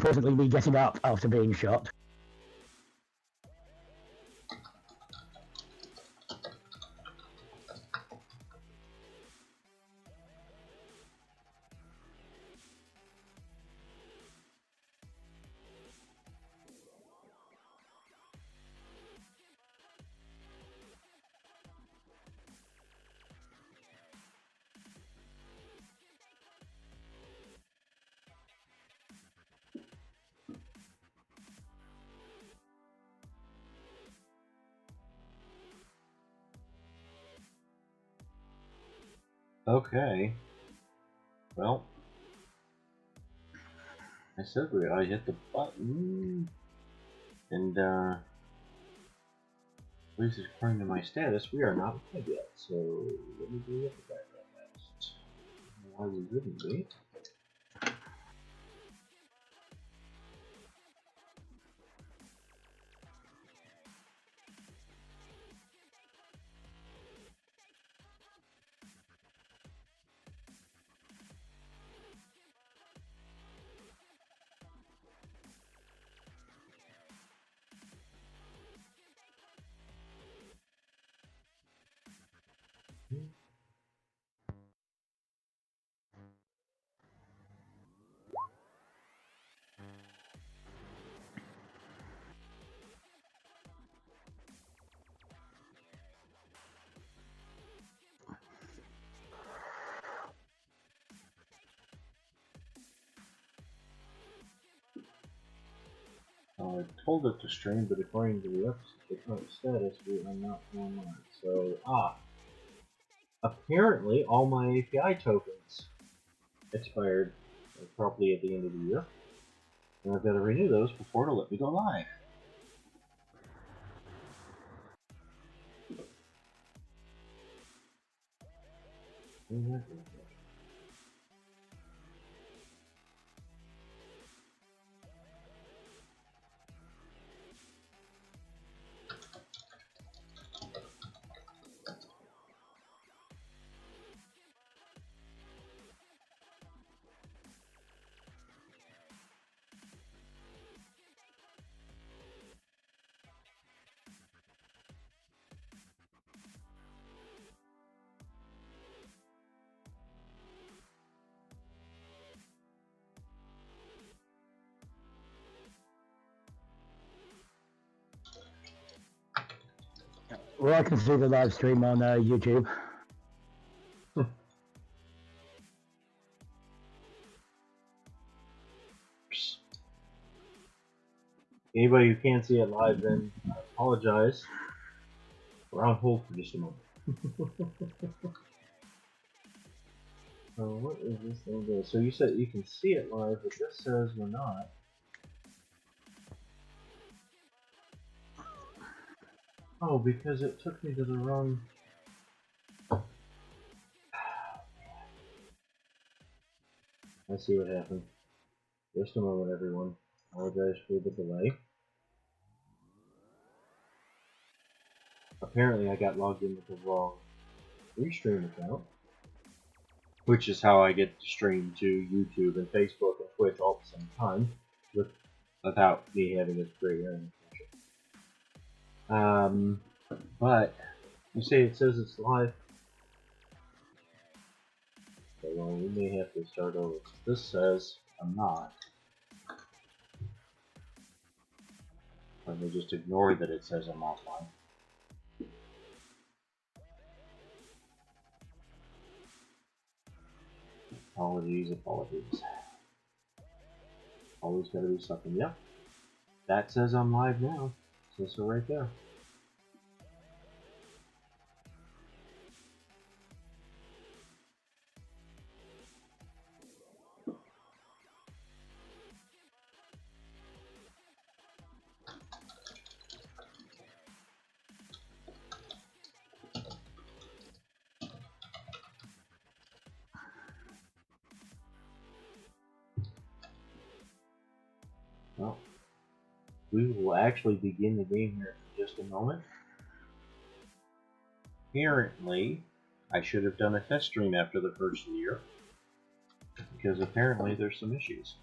Unfortunately, me getting up after being shot. Okay. Well, I said I hit the button, and at least according to my status, we are not live yet. So let me do it that fast. Why we wouldn't be? I told it to stream, but according to the current status, we are not online. So, apparently all my API tokens expired probably at the end of the year, and I've got to renew those before it'll let me go live. Well, I can see the live stream on YouTube. Anybody who can't see it live, then I apologize. We're on hold for just a moment. What is this thing doing? So you said you can see it live, but this says we're not. Oh, because it took me to the wrong... I see what happened. Just a moment, everyone. Apologize for the delay. Apparently I got logged in with the wrong Restream account, which is how I get to stream to YouTube and Facebook and Twitch all at the same time, without me having this great internet connection. But you say it says it's live. Okay, well, we may have to start over. This says I'm not. Let me just ignore that it says I'm offline. Apologies. Always gotta be something. Yep. That says I'm live now. It says so right there. Well, we will actually begin the game here in just a moment. Apparently, I should have done a test stream after the first year, because apparently there's some issues.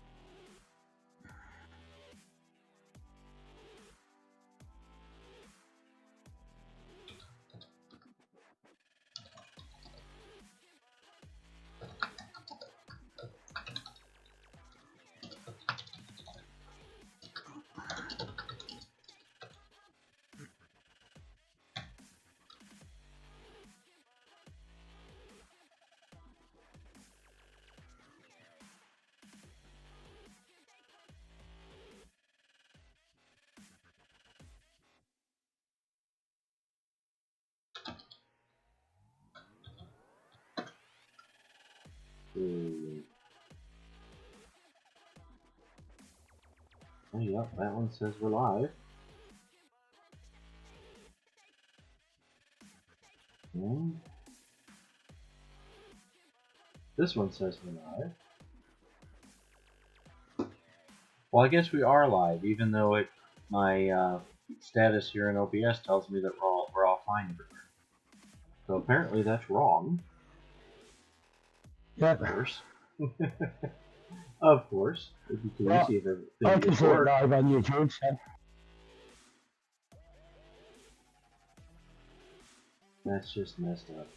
Oh, yep, that one says we're live. And this one says we're live. Well, I guess we are live, even though my status here in OBS tells me that we're all fine. So apparently that's wrong. Yep. Of course. Of course. If you can see if I everything can is see it work. live on YouTube, so. That's just messed up.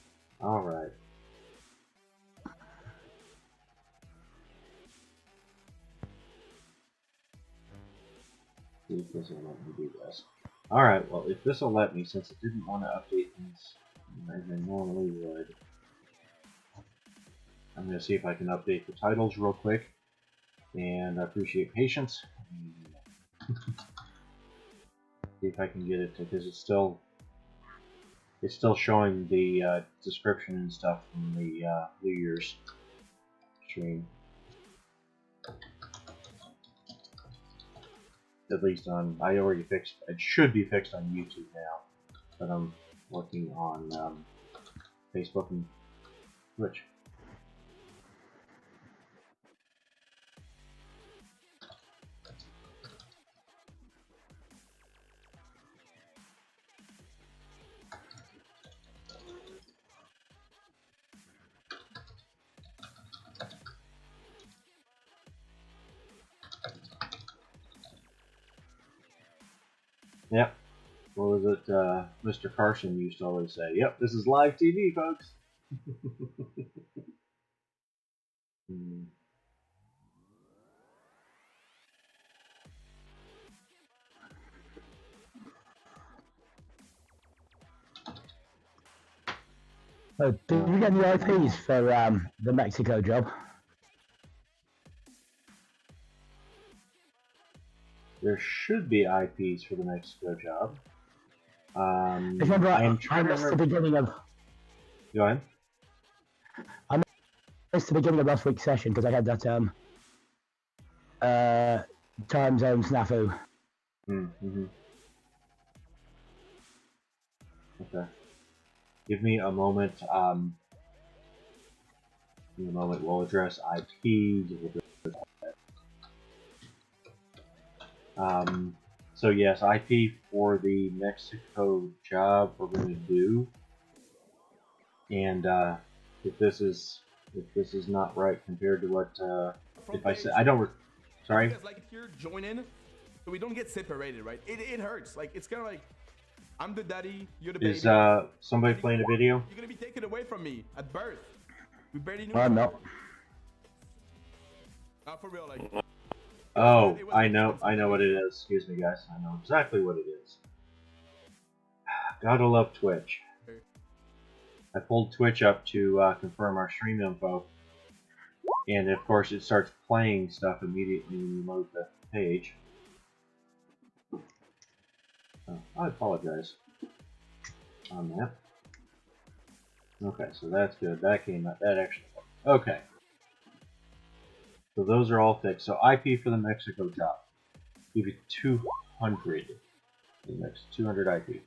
Alright. See if this will let me do this. Alright, well, if this will let me, since it didn't want to update things as I normally would, I'm going to see if I can update the titles real quick. And I appreciate patience. See if I can get it, because it's still showing the description and stuff from the New Year's stream. At least on, I already fixed, it should be fixed on YouTube now, but I'm working on Facebook and Twitch. Yep. What was it? Mr. Carson used to always say, "Yep, this is live TV, folks." Did you get any IPs for the Mexico job? There should be IPs for the Mexico job. Remember, I am trying to missed the remember. beginning of. Go ahead. I missed the beginning of last week's session because I had that time zone snafu. Okay. Give me a moment. In a moment, we'll address IP. So yes, IP for the Mexico job we're going to do, and if this is not right compared to what if I said I don't. Sorry. If you guys like it here, join in, so we don't get separated, right? It hurts. Like it's kind of like I'm the daddy, you're the baby. Is somebody playing a video? You're gonna be taken away from me at birth. We barely knew. I'm not. For real, like. Oh, I know what it is. Excuse me, guys. I know exactly what it is. Gotta love Twitch. I pulled Twitch up to confirm our stream info, and of course it starts playing stuff immediately when you load the page. Oh, I apologize on that. Okay, so that's good. That came out. That actually worked. Okay. So those are all fixed. So IP for the Mexico job. Give you 200. The next 200 IP.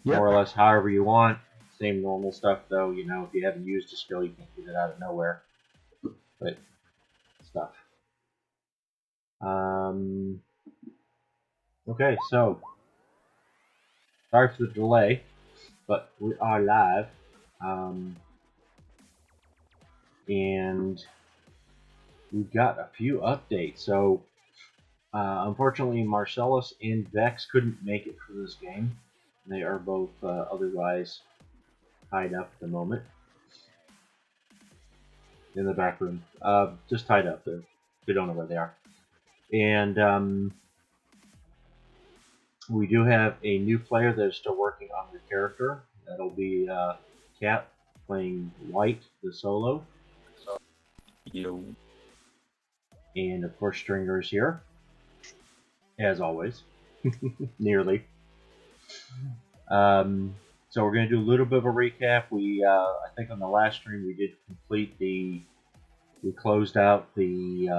Yep. More or less however you want. Same normal stuff though, you know, if you haven't used a skill you can't get it out of nowhere. But stuff. Okay, so sorry for the delay, but we are live. And we've got a few updates. So unfortunately Marcellus and Vex couldn't make it for this game. They are both otherwise tied up at the moment in the back room. Just tied up. They don't know where they are. And we do have a new player that is still working on their character. That'll be Cat playing White, the solo. Yo. And of course Stringer is here, as always. Nearly. So we're going to do a little bit of a recap. I think on the last stream we did complete we closed out the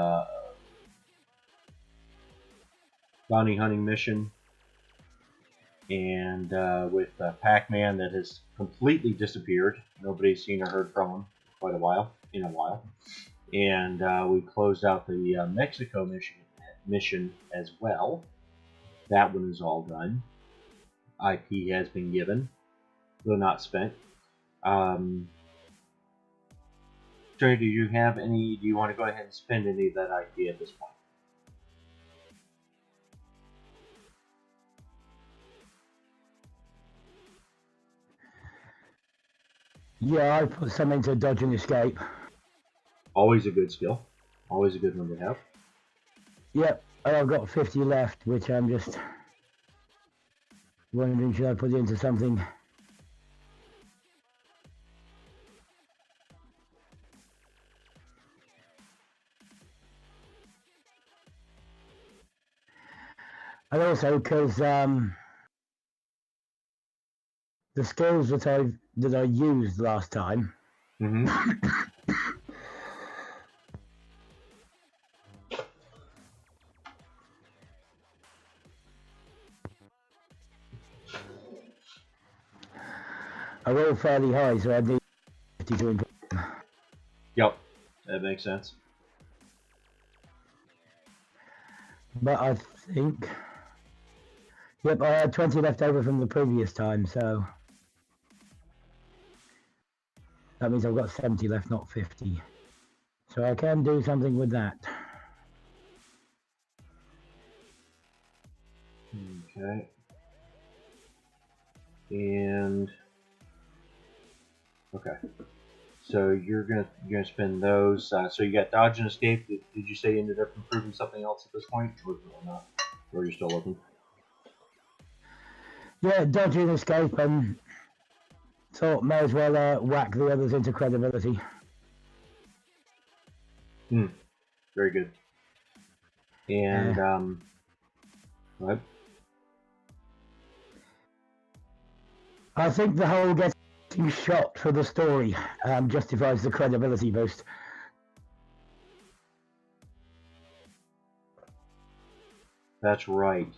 bounty hunting mission, and with Pac-Man that has completely disappeared. Nobody's seen or heard from him in a while. And we closed out the Mexico mission as well. That one is all done. IP has been given, though not spent. Trey, do you have any? Do you want to go ahead and spend any of that IP at this point? Yeah, I put some into dodge and escape. Always a good skill. Always a good one to have. Yep, and I've got 50 left, which I'm just wondering, should I put it into something? And also because the skills that I used last time. Mm-hmm. Are all fairly high, so I need 50 to improve. Yep, that makes sense. But I think, yep, I had 20 left over from the previous time, so that means I've got 70 left, not 50. So I can do something with that. Okay. And okay. So you're gonna spend those. So you got dodge and escape. Did you say you ended up improving something else at this point, or not? Or are you still looking? Yeah, dodge and escape, and thought may as well whack the others into credibility. Very good. And what? I think the whole getting shot for the story justifies the credibility boost. That's right.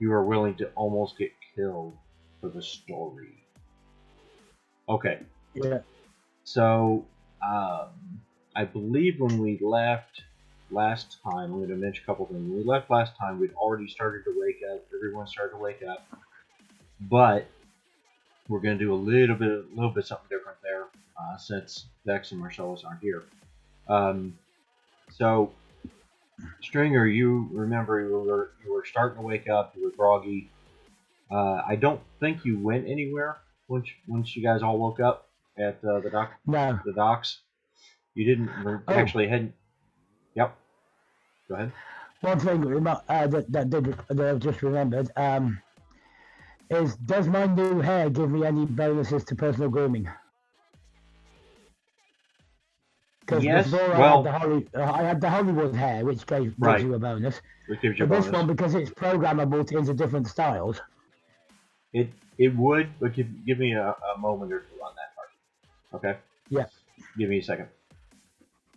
You are willing to almost get killed for the story. Okay. Yeah. So, I believe when we left last time, I'm going to mention a couple things. When we left last time, we'd already started to wake up. Everyone started to wake up. But we're going to do a little bit something different there, since Vex and Marcellus aren't here. So, Stringer, you remember you were starting to wake up. You were groggy. I don't think you went anywhere once you guys all woke up at the docks. You didn't actually head. Yep. Go ahead. One thing that I've just remembered is, does my new hair give me any bonuses to personal grooming? Because yes. before I had the Hollywood hair, which gives you a bonus. Which gives you a bonus. This one, because it's programmable into different styles. It would, but give me a moment or two on that part. Okay? Yeah. Give me a second.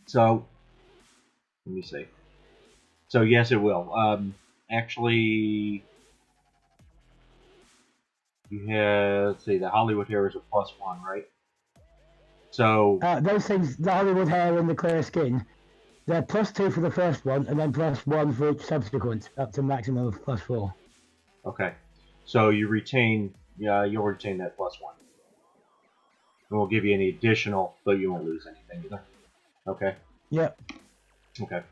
So, let me see. So, yes, it will. Actually, you have, let's see, the Hollywood hair is a +1, right? So... those things, the Hollywood hair and the clear skin, they're +2 for the first one, and then +1 for each subsequent, up to a maximum of +4. Okay. So, you retain... Yeah, you'll retain that +1. And we'll give you any additional, but you won't lose anything either. Okay? Yep. Okay.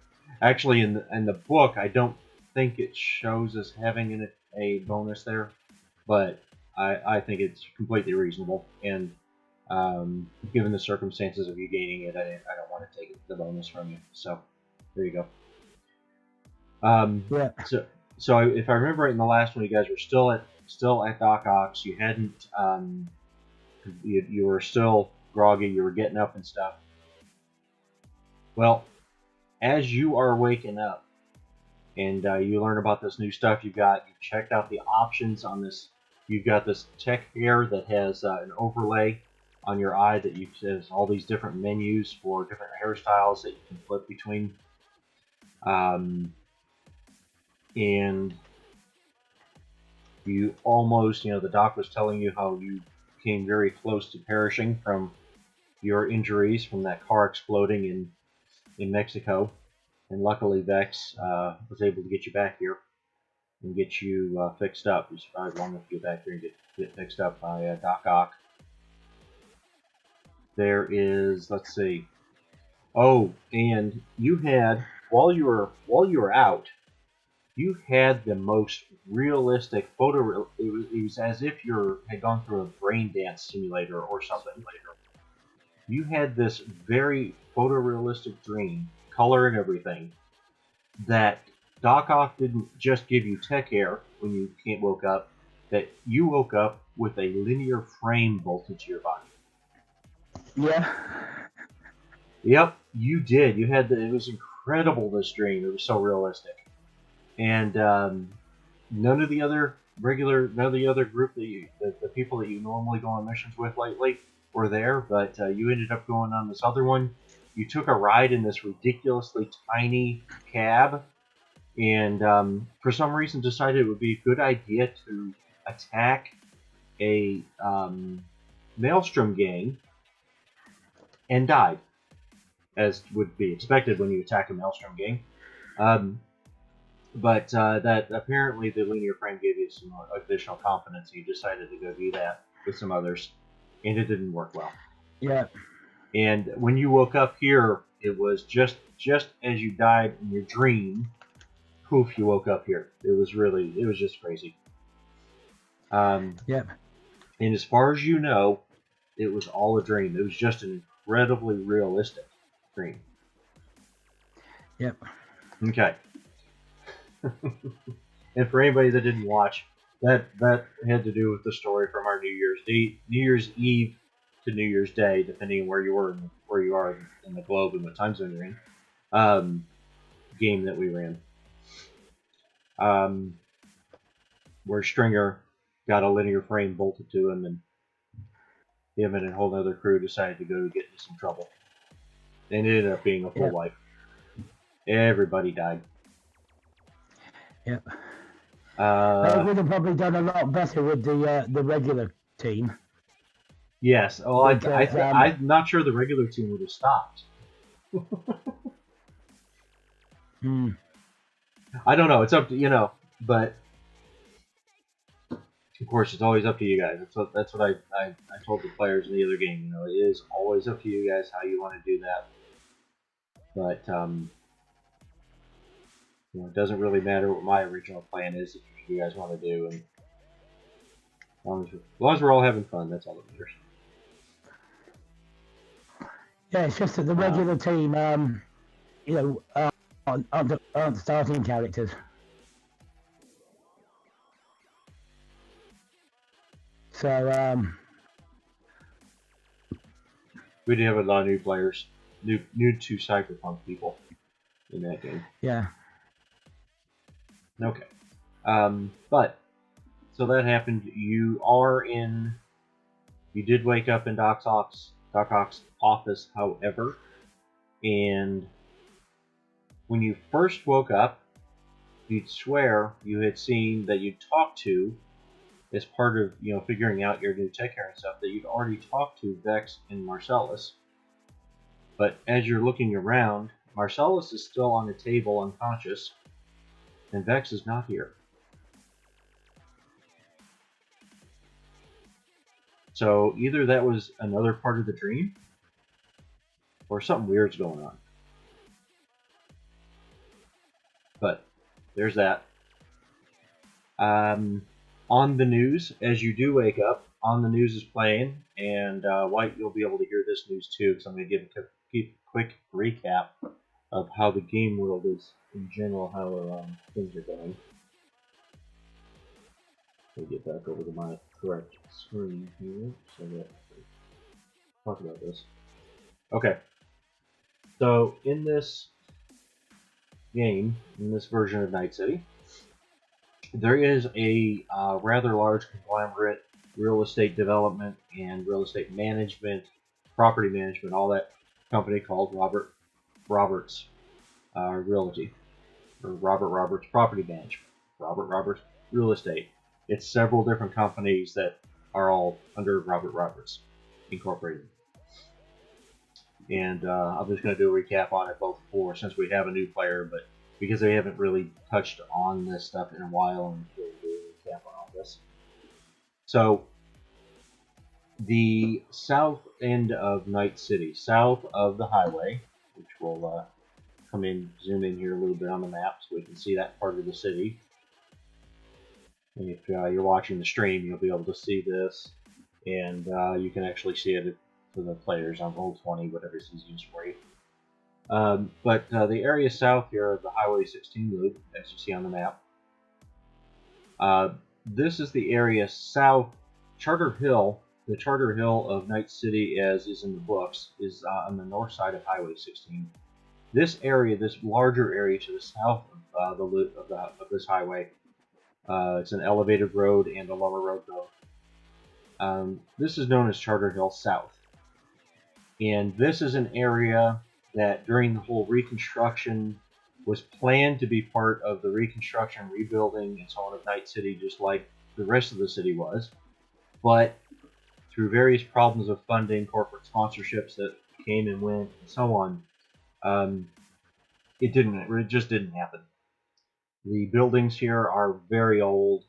Actually, in the book, I don't think it shows us having a bonus there, but I think it's completely reasonable. And given the circumstances of you gaining it, I don't want to take the bonus from you. So there you go. Yeah. So if I remember right, in the last one, you guys were still at Doc Ox. You hadn't. You were still groggy. You were getting up and stuff. Well, as you are waking up and you learn about this new stuff you got, you checked out the options on this You've got this tech hair that has an overlay on your eye that has all these different menus for different hairstyles that you can flip between. And you almost, the doc was telling you how you came very close to perishing from your injuries from that car exploding in Mexico. And luckily Vex was able to get you back here and get you fixed up. You survived long enough to get back here and get fixed up by Doc Ock. There is, let's see. Oh, and you had, while you were out, you had the most realistic photo. It was as if you had gone through a brain dance simulator or something. You had this very photorealistic dream, color and everything, that Doc Ock didn't just give you tech hair when you woke up, that you woke up with a linear frame bolted to your body. Yeah. Yep, you did. You had it was incredible, this dream. It was so realistic. And none of the other group the people that you normally go on missions with lately were there, but you ended up going on this other one. You took a ride in this ridiculously tiny cab, and for some reason decided it would be a good idea to attack a Maelstrom gang, and died, as would be expected when you attack a Maelstrom gang. But that apparently the linear frame gave you some additional confidence. You decided to go do that with some others, and it didn't work well. Yeah. And when you woke up here, it was just as you died in your dream. Poof! You woke up here. It was just crazy. Yeah. And as far as you know, it was all a dream. It was just an incredibly realistic dream. Yep. Okay. And for anybody that didn't watch, that had to do with the story from our New Year's Eve to New Year's Day, depending on where you are in the globe and what time zone you're in. Game that we ran. Where Stringer got a linear frame bolted to him, and him and a whole other crew decided to go get into some trouble. And it ended up being a full wipe. Everybody died. Yep. They would have probably done a lot better with the regular team. Yes. Oh, I'm not sure the regular team would have stopped. I don't know. It's up to but of course it's always up to you guys. That's what I told the players in the other game. It is always up to you guys how you want to do that. But it doesn't really matter what my original plan is if you guys want to do, and as long as we're all having fun, that's all that matters. Yeah, it's just that the regular team, aren't starting characters. So we did have a lot of new players, new to Cyberpunk people in that game. Yeah. Okay. But so that happened. You did wake up in Doc Ock's office, however, and when you first woke up, you'd swear you had seen that you'd talked to, as part of figuring out your new tech hair and stuff, that you'd already talked to Vex and Marcellus. But as you're looking around, Marcellus is still on the table unconscious, and Vex is not here. So either that was another part of the dream, or something weird's going on. But there's that. On the news, as you do wake up, on the news is playing, and White, you'll be able to hear this news too, because I'm going to give a quick recap of how the game world is in general, how things are going. Let me get back over to my correct screen here so that I can talk about this. Okay. So in this game, in this version of Night City, there is a rather large conglomerate real estate development and real estate management, property management, all that company called Roberts Realty, or Robert Roberts Property Management, Robert Roberts Real Estate. It's several different companies that are all under Robert Roberts Incorporated. And I'm just going to do a recap on it both for, since we have a new player, but because they haven't really touched on this stuff in a while, and we'll do a recap on all this. So, the south end of Night City, south of the highway, which will zoom in here a little bit on the map so we can see that part of the city. And if you're watching the stream, you'll be able to see this, and you can actually see it for the players on Roll20, whatever is easiest for you. But the area south here of the Highway 16 loop, as you see on the map, this is the area south. Charter Hill, the Charter Hill of Night City, as is in the books, is on the north side of Highway 16. This area, this larger area to the south of the loop of this highway, it's an elevated road and a lower road though. This is known as Charter Hill South, and this is an area that during the whole reconstruction was planned to be part of the reconstruction, rebuilding, and so on of Night City, just like the rest of the city was. But through various problems of funding, corporate sponsorships that came and went, and so on, it just didn't happen. The buildings here are very old.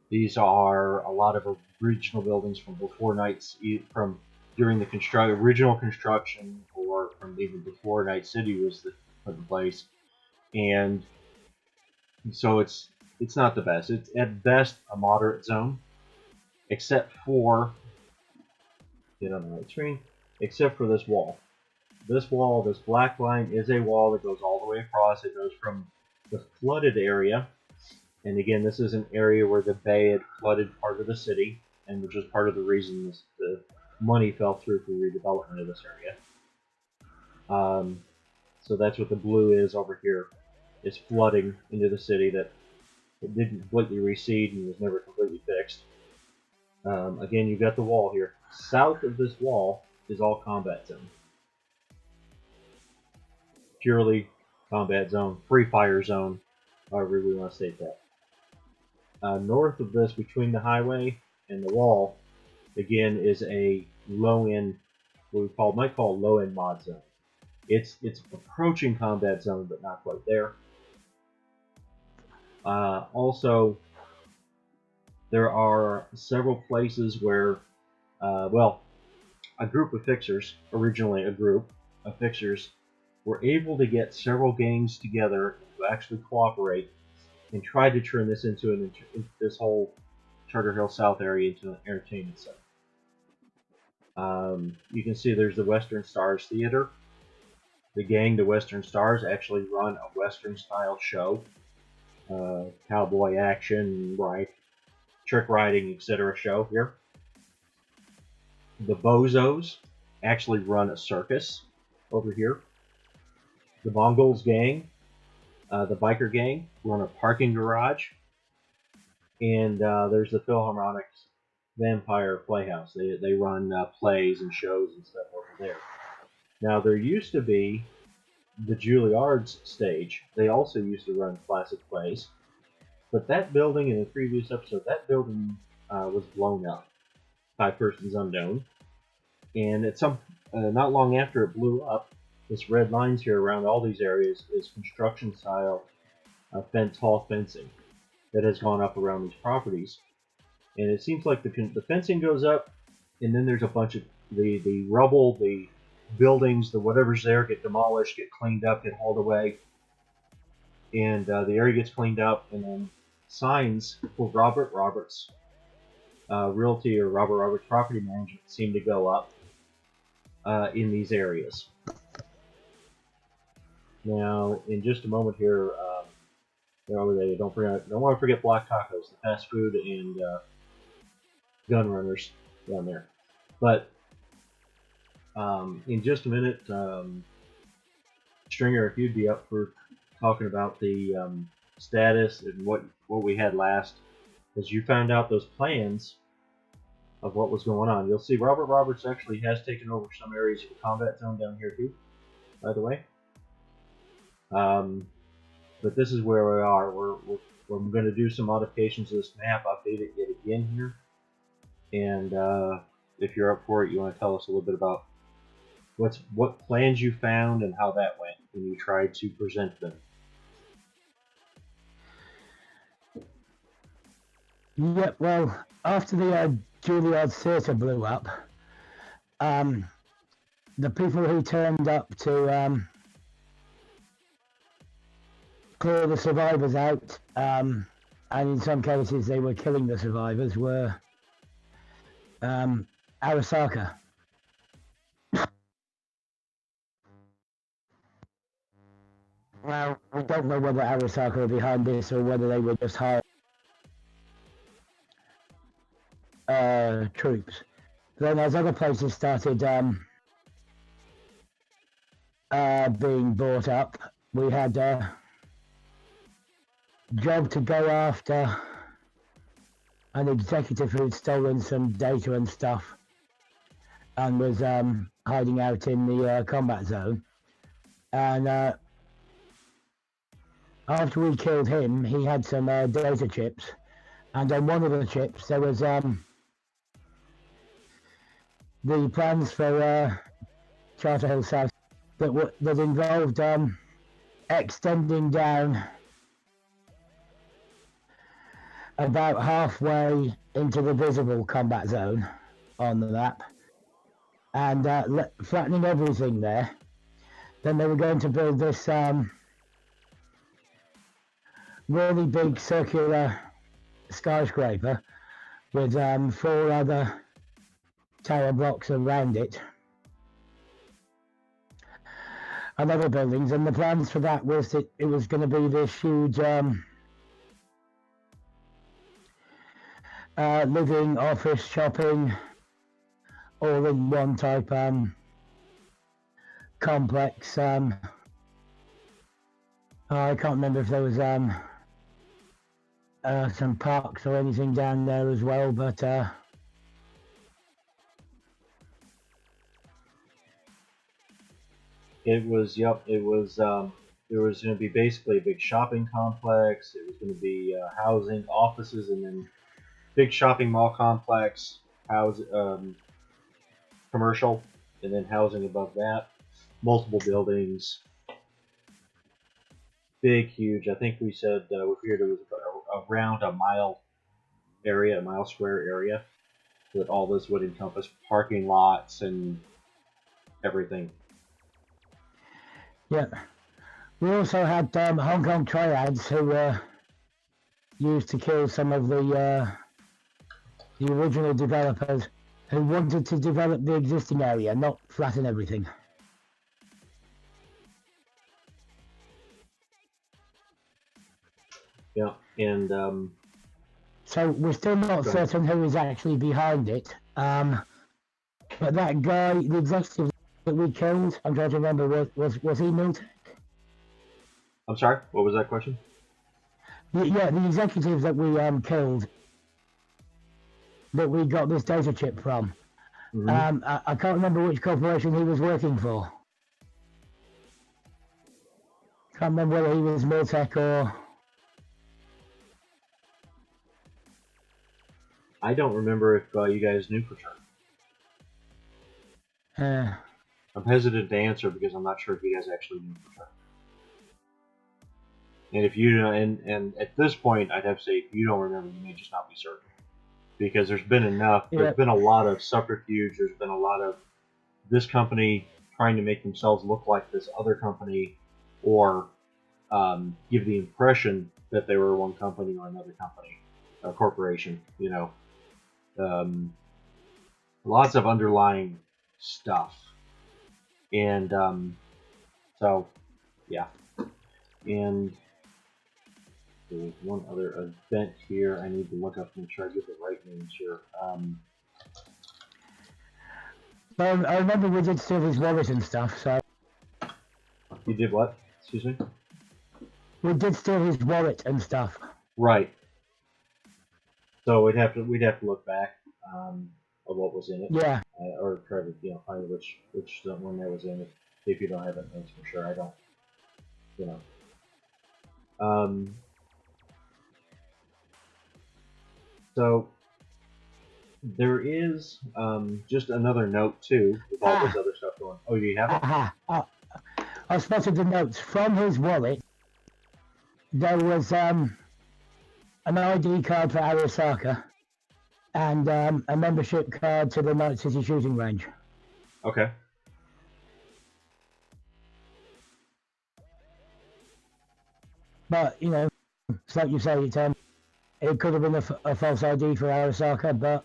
These are a lot of original buildings from before during the original construction, or from even before Night City was put in place, and so it's not the best. It's at best a moderate zone, except for except for this wall. This wall, this black line, is a wall that goes all the way across. It goes from the flooded area, and again, this is an area where the bay had flooded part of the city, and which is part of the reason the money fell through for redevelopment of this area. So that's what the blue is over here. It's flooding into the city that it didn't completely recede and was never completely fixed. Again, you've got the wall here. South of this wall is all combat zone. Purely combat zone, free fire zone, however we want to state that. North of this, between the highway and the wall, again, is a low-end, what we might call low-end mod zone. It's approaching combat zone, but not quite there. Also, there are several places where, a group of fixers, originally a group of fixers, were able to get several gangs together to actually cooperate and try to turn this into this whole Charter Hill South area into an entertainment center. You can see there's the Western Stars Theater. The gang, the Western Stars, actually run a Western style show. Cowboy action, trick riding, etc. show here. The Bozos actually run a circus over here. The Mongols gang, the biker gang, run a parking garage. And there's the Philharmonic's Vampire Playhouse. They run plays and shows and stuff over there. Now, there used to be the Juilliard's stage. They also used to run classic plays. But that building, in the previous episode, that building was blown up by persons unknown. And at not long after it blew up, this red lines here around all these areas is construction style tall fencing that has gone up around these properties. And it seems like the fencing goes up, and then there's a bunch of the rubble, the buildings, the whatever's there get demolished, get cleaned up, get hauled away, and the area gets cleaned up, and then signs for Robert Roberts Realty or Robert Roberts Property Management seem to go up in these areas. Now, in just a moment here, don't want to forget Black Tacos, the fast food and gun runners down there. But in just a minute, Stringer, if you'd be up for talking about the status and what we had last is you found out those plans of what was going on. You'll see Robert Roberts actually has taken over some areas of the combat zone down here too, by the way. But this is where we are. We're going to do some modifications to this map, update it yet again here. And if you're up for it, you want to tell us a little bit about what plans you found and how that went when you tried to present them. Yeah, well, after the Juilliard Theatre blew up, the people who turned up to clear the survivors out, and in some cases they were killing the survivors, were Arasaka. Well, we don't know whether Arasaka were behind this or whether they were just hired troops. Then as other places started being bought up, we had a job to go after an executive who'd stolen some data and stuff and was hiding out in the combat zone. And after we killed him, he had some data chips, and on one of the chips there was the plans for Charter Hill South that involved extending down about halfway into the visible combat zone on the map and flattening everything there. Then they were going to build this really big circular skyscraper with 4 other tower blocks around it and other buildings, and the plans for that was that it was going to be this huge living, office, shopping, all in one type complex. I can't remember if there was some parks or anything down there as well, but it was, yep, it was, there was going to be basically a big shopping complex. It was going to be housing, offices, and then big shopping mall complex, house, commercial, and then housing above that. Multiple buildings. Big, huge. I think we said, we figured it was around a mile area, a mile square area, that all this would encompass parking lots and everything. yeah. We also had Hong Kong triads who were used to kill some of the original developers who wanted to develop the existing area, not flatten everything. Yeah, and so we're still not certain who is actually behind it. But that guy, the executive that we killed, I'm trying to remember, was he Miltech? I'm sorry, what was that question? Yeah, the executive that we killed, that we got this data chip from. Mm-hmm. I can't remember which corporation he was working for. Can't remember whether he was Miltech or... I don't remember if you guys knew for sure. I'm hesitant to answer because I'm not sure if you guys actually knew for sure. And if you and at this point, I'd have to say if you don't remember, you may just not be certain, because there's been enough. Yeah. There's been a lot of subterfuge. There's been a lot of this company trying to make themselves look like this other company, or give the impression that they were one company or another company, a corporation. You know. Lots of underlying stuff, and so yeah, and there was one other event here I need to look up and make sure I get the right names here. Well, I remember we did steal his wallet and stuff, so... You did what? Excuse me? We did steal his wallet and stuff. Right. So we'd have to look back of what was in it. Yeah. Or try to find which one that was in it. If you don't have it, that's for sure. I don't. So there is just another note too with all this other stuff going. Oh, do you have it? I spotted the notes from his wallet. There was an ID card for Arasaka and a membership card to the Night City shooting range. Okay. But it's like you say, it could have been a false ID for Arasaka, but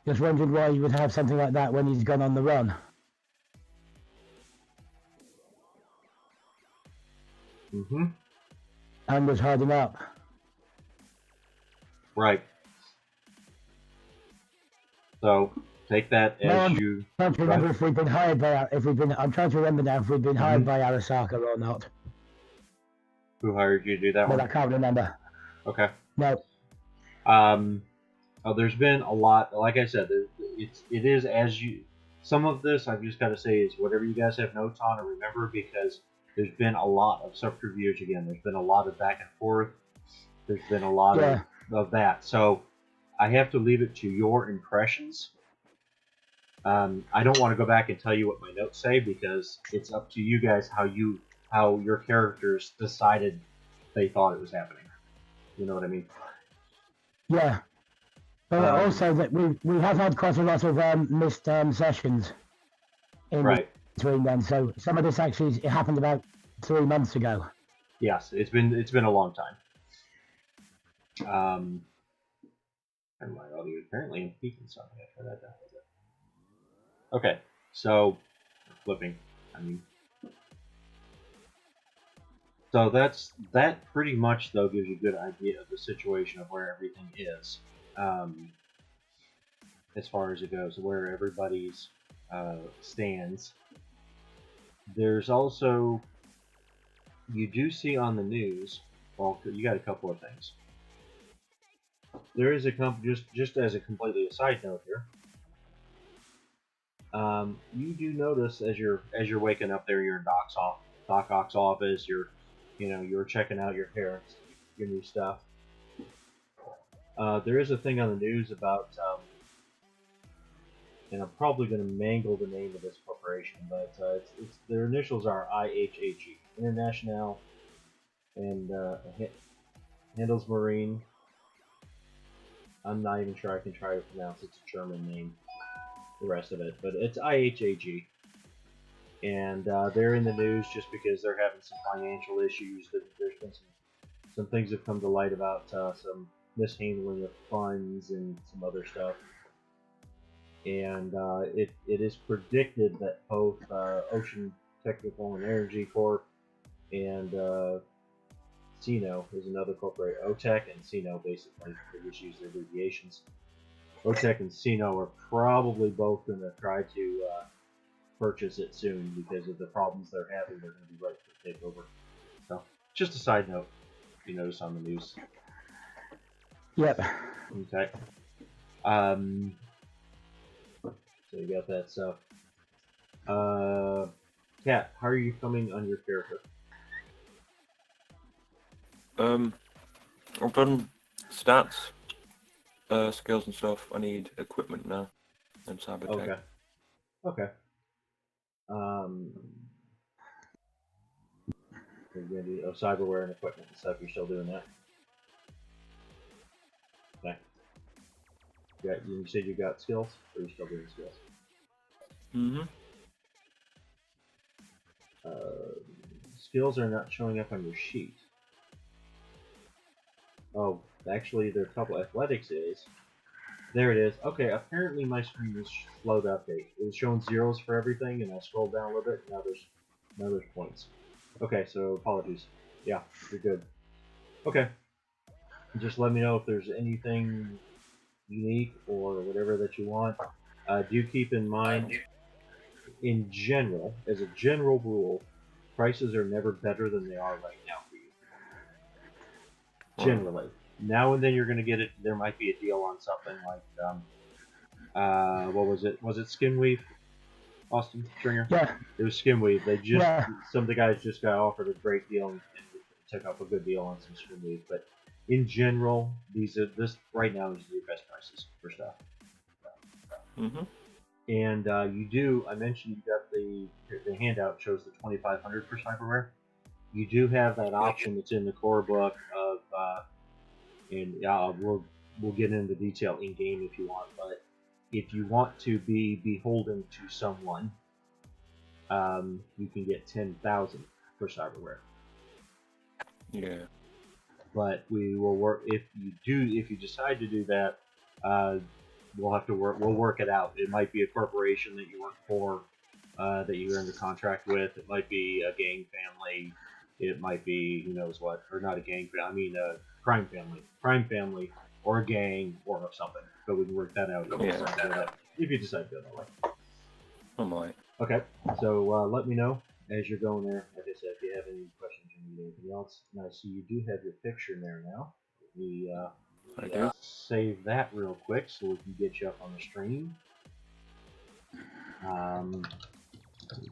just wondered why you would have something like that when he's gone on the run. Mm-hmm. And was hiding up. Right. So take that as you. I'm trying to remember if we've been hired by. I'm trying to remember now if we've been hired by Arasaka or not. Who hired you to do that one? But I can't remember. Okay. No. There's been a lot. Like I said, it is as you. Some of this I've just got to say is whatever you guys have notes on or remember, because there's been a lot of subterfuge again. There's been a lot of back and forth. There's been a lot of that. So I have to leave it to your impressions. I don't want to go back and tell you what my notes say because it's up to you guys how your characters decided they thought it was happening. You know what I mean? Yeah. But also that we have had quite a lot of missed sessions in between then. So some of this actually it happened about 3 months ago. Yes, it's been a long time. And my audio apparently I'm peaking something. I turn that down a little bit. Okay, so flipping. So that pretty much though gives you a good idea of the situation of where everything is, as far as it goes, where everybody's stands. There's also, you do see on the news. Well, you got a couple of things. There is a just as a completely a side note here. You do notice as you're waking up there, you're in Doc Ock's office. You're checking out your parents, your new stuff. There is a thing on the news about, and I'm probably going to mangle the name of this corporation, but it's their initials are IHAG, International, and handles Marine. I'm not even sure I can try to pronounce it's a German name. The rest of it, but it's IHAG, and they're in the news just because they're having some financial issues. There's been some things have come to light about some mishandling of funds and some other stuff, and it is predicted that both Ocean Technical and Energy Corp and Sino is another corporate. OTEC and Sino basically they just use their abbreviations. OTEC and Sino are probably both going to try to purchase it soon because of the problems they're having. They're going to be right for takeover. So, just a side note, you notice on the news. Yep. Okay. So you got that stuff. Kat, how are you coming on your character? I've done stats. Skills and stuff. I need equipment now and cybertech. Okay. You're gonna do cyberware and equipment and stuff. You're still doing that. Okay. You said you got skills, or are you still doing skills? Mm-hmm. Skills are not showing up on your sheet. Oh, actually, there are a couple. Athletics is. There it is. Okay, apparently my screen is slow to update. It was showing zeros for everything, and I scrolled down a little bit. Now there's points. Okay, so apologies. Yeah, you're good. Okay. Just let me know if there's anything unique or whatever that you want. Do keep in mind, in general, as a general rule, prices are never better than they are right now for you. Generally. Now and then you're going to get it. There might be a deal on something like, what was it? Was it Skinweave? Austin Stringer? Yeah. It was Skinweave. They just, Yeah. some of the guys just got offered a great deal and took up a good deal on some Skinweave. But in general, this right now is your best prices for stuff. Mm-hmm. And I mentioned you got the handout shows the 2,500 for Cyberware. You do have that option that's in the core book of, and we'll get into detail in game if you want, but if you want to be beholden to someone, you can get 10,000 for Cyberware. Yeah. But we will work if you decide to do that. We'll have to work. We'll work it out. It might be a corporation that you work for, that you're under contract with. It might be a gang family. It might be who knows what, or not a gang family. I mean a crime family, or a gang, or something. So we can work that out. If you decide to go that way. I might. Okay. So let me know as you're going there. Like I said, if you have any questions or need anything else. Now, I see you do have your picture in there now. I do. Save that real quick so we can get you up on the stream.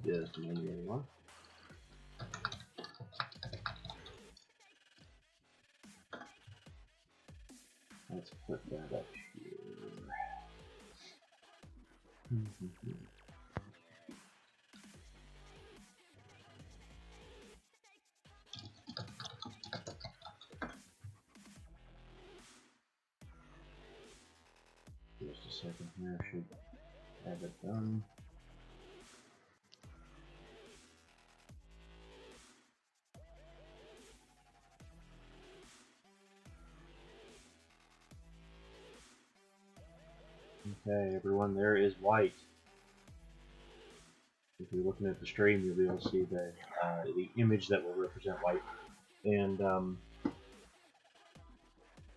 Just maybe anyone. Let's put that up here. Just a second here, I should have it done. Okay, everyone, there is white. If you're looking at the stream, you'll be able to see the image that will represent white. And,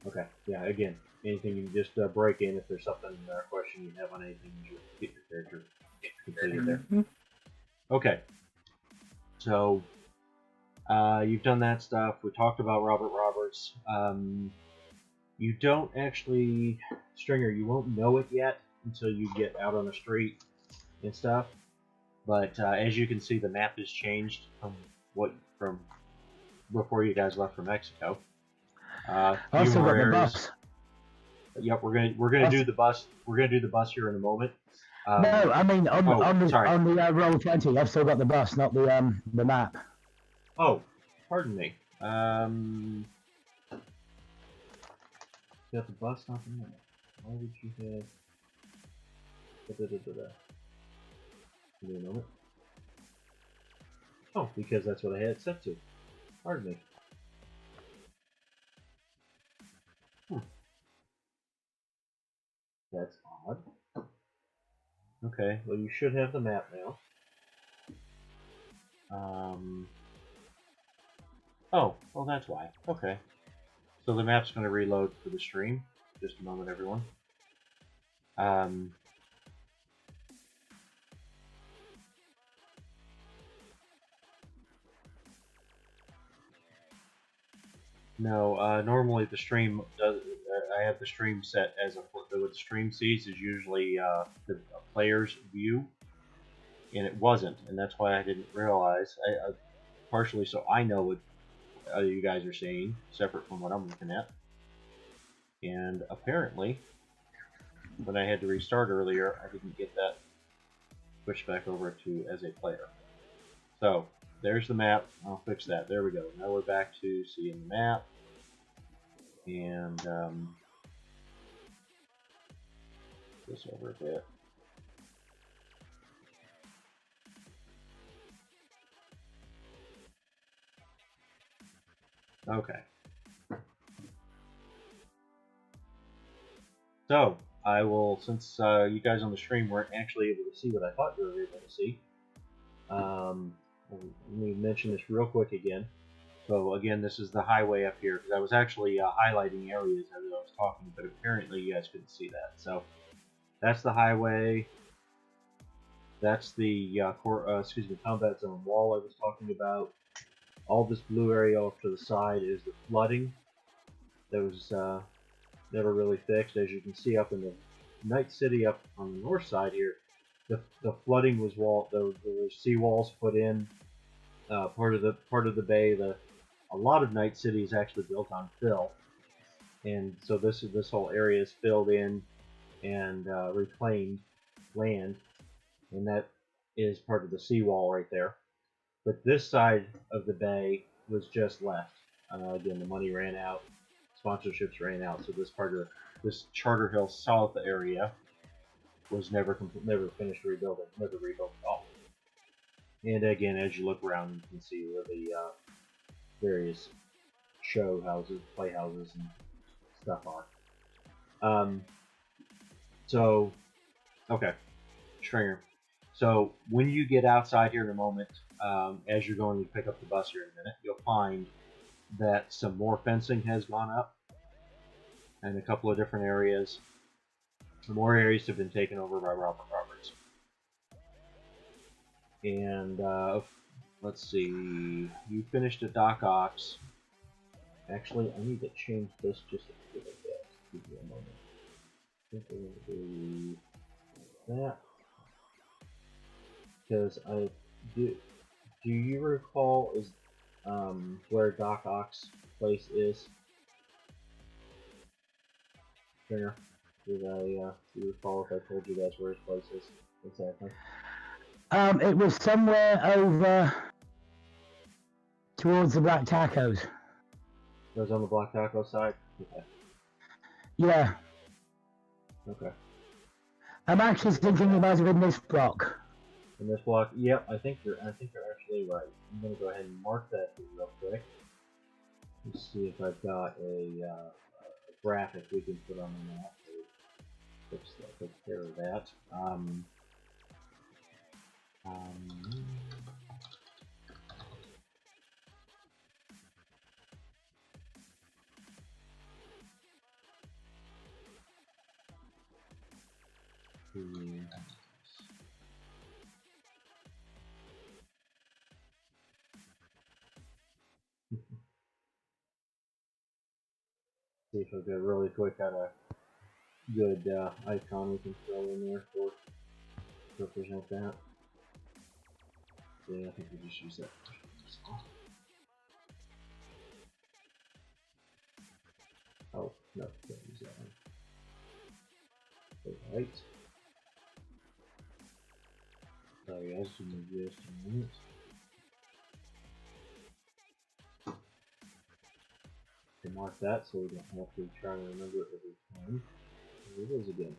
okay, yeah, again, anything you can just break in if there's something or question you have on anything, you get your character completed there. Okay, so you've done that stuff. We talked about Robert Roberts. You don't actually, Stringer, you won't know it yet until you get out on the street and stuff. But as you can see, the map has changed from before you guys left for Mexico. Also got the bus. Yep, we're gonna do the bus. We're gonna do the bus here in a moment. No, I mean on the Roll20, I've still got the bus, not the map. Oh, pardon me. Got the bus, not the map. Why would you have? Give me a moment. Oh, because that's what I had it set to. Pardon me. That's odd. Okay, well you should have the map now. Oh, well that's why. Okay. So the map's going to reload for the stream. Just a moment, everyone. No, normally the stream does. I have the stream set as what the stream sees is usually the player's view, and it wasn't, and that's why I didn't realize. Partially so I know what you guys are seeing, separate from what I'm looking at. And apparently, when I had to restart earlier, I didn't get that pushed back over to as a player. So there's the map. I'll fix that. There we go. Now we're back to seeing the map. And this over a bit. Okay. So I will, since you guys on the stream weren't actually able to see what I thought you were able to see, let me mention this real quick again. So again, this is the highway up here, because I was actually highlighting areas as I was talking, but apparently you guys couldn't see that. So That's the highway. That's the combat zone wall I was talking about. All this blue area off to the side is the flooding that was never really fixed. As you can see up in the Night City up on the north side here, the flooding was there were seawalls put in. Part of the bay. A lot of Night City is actually built on fill, and so this whole area is filled in and reclaimed land, and that is part of the seawall right there. But this side of the bay was just left. Again, the money ran out, sponsorships ran out, so this part of this Charter Hill South area was never finished rebuilding, never rebuilt at all. And again, as you look around, you can see where the various show houses, playhouses, and stuff are. So, okay, Stringer. So when you get outside here in a moment, as you're going to pick up the bus here in a minute, you'll find that some more fencing has gone up in a couple of different areas. Some more areas have been taken over by Robert Roberts. And let's see, you finished at Doc Ox. Actually, I need to change this just a little bit. Give me a moment. I think we're going to do that. Because I do. Do you recall where Doc Ock's place is? Sure. Do you recall if I told you guys where his place is exactly? It was somewhere over towards the Black Tacos. It was on the Black Taco side? Okay. Yeah. Okay. I'm actually thinking about it in this block. In this block? Yep, I think you're actually right. I'm gonna go ahead and mark that real quick. Let's see if I've got a graphic we can put on the map. Take care of that. See if I've got really quick got a good icon we can throw in there to represent that. Yeah, I think we just use that. Oh, no, can't use that one. Alright. Sorry guys, give me just a minute. To mark that so we don't have to try and remember it every time. Here it is again.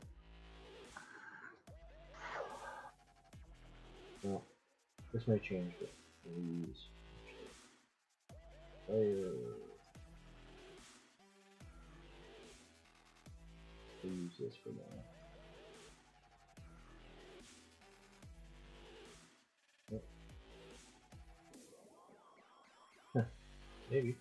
Well, this may change, but we'll use player. We'll use this for now. Huh. Maybe.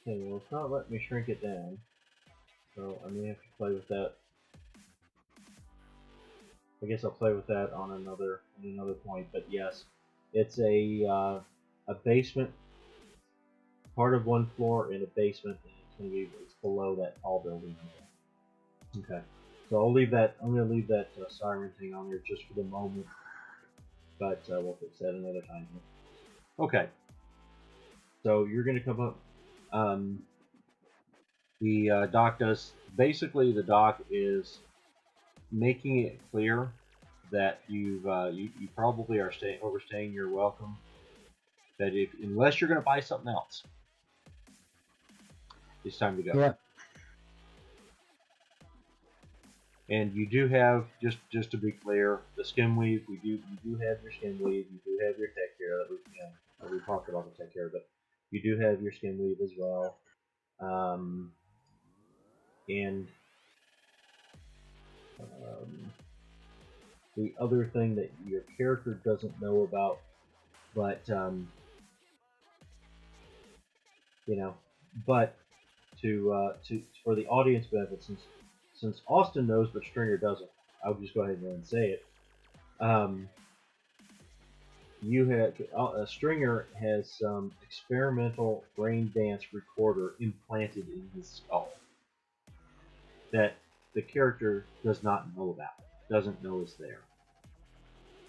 Okay, well it's not letting me shrink it down, so I may have to play with that. I guess I'll play with that on another point, but yes, it's a basement, part of one floor in a basement, and it's below that tall building. Okay, so I'll leave that. I'm going to leave that siren thing on there just for the moment, but we'll fix that another time. Okay, so you're going to come up. The doc does basically. The doc is making it clear that you probably are overstaying your welcome. That unless you're going to buy something else, it's time to go. Yeah. And you do have, just to be clear, the skim weave. You do have your skim weave. You do have your tech care that we talked about the tech care, but you do have your skim weave as well. And the other thing that your character doesn't know about, but you know, but to for the audience benefit, since Austin knows but Stringer doesn't, I'll just go ahead and say it. You have Stringer has some experimental brain dance recorder implanted in his skull that the character does not know about, doesn't know is there.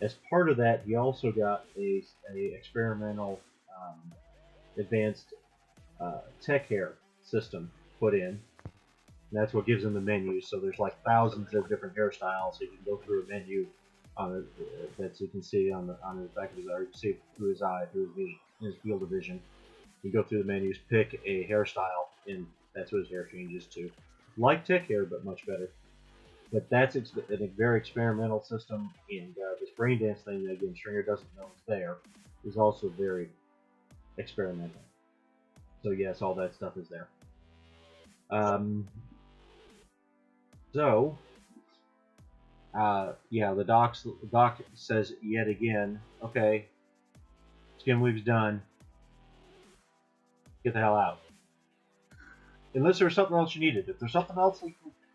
As part of that, he also got a experimental advanced tech hair system put in. And that's what gives him the menu. So there's like thousands of different hairstyles. So you can go through a menu that you can see on the back of his eye, you can see it through his eye, through his field of vision. You go through the menus, pick a hairstyle, and that's what his hair changes to. Like tech hair, but much better. But that's a very experimental system, and this brain dance thing that again Stringer doesn't know is there is also very experimental. So yes, all that stuff is there. Yeah, the doc says yet again, okay, Skin Week's done. Get the hell out. Unless there's something else you needed. If there's something else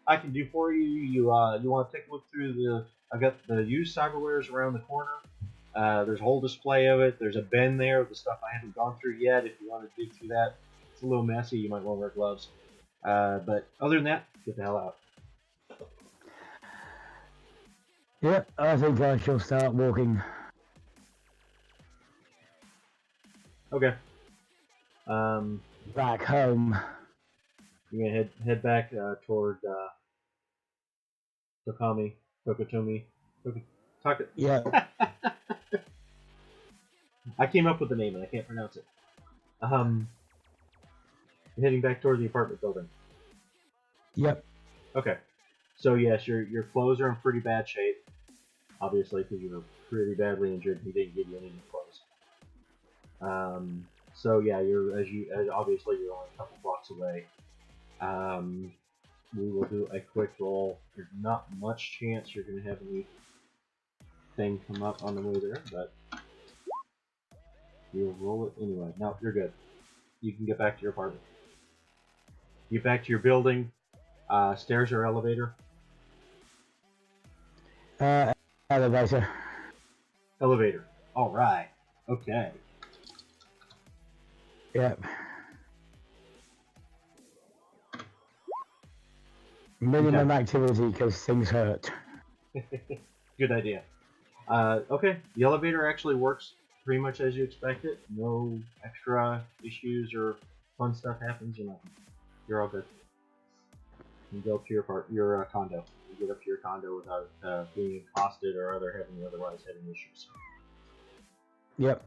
I can do for you, you want to take a look through the. I've got the used cyberwares around the corner. There's a whole display of it. There's a bin there of the stuff I haven't gone through yet. If you want to dig through that, it's a little messy. You might want to wear gloves. But other than that, get the hell out. Yep, I think I shall start walking. Okay. Back home. You're gonna head back toward Tokutomi. Yeah. I came up with the name and I can't pronounce it. You're heading back toward the apartment building. Yep. Okay. So yes, your clothes are in pretty bad shape. Obviously, because you were pretty badly injured, he didn't give you any new clothes. So yeah, obviously you're only a couple blocks away. We will do a quick roll. There's not much chance you're going to have anything come up on the way there, but you'll roll it anyway. No, you're good. You can get back to your apartment. Get back to your building. Stairs or elevator? Elevator. Elevator. All right. Okay. Yep. Minimum activity because things hurt. Good idea. Okay, the elevator actually works pretty much as you expect it. No extra issues or fun stuff happens or nothing. You're all good. You go up to your condo. You get up to your condo without being accosted or otherwise having issues. Yep.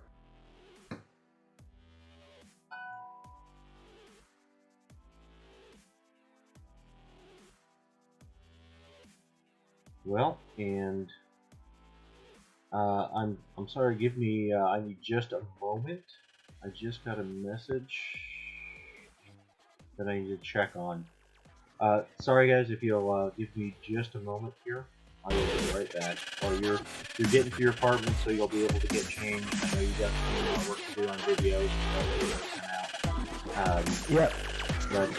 Well, and I'm sorry. Give me. I need just a moment. I just got a message that I need to check on. Sorry guys, if you'll give me just a moment here, I will be right back. Or you're getting to your apartment, so you'll be able to get changed. I know you got some work to do on videos, so Yep. But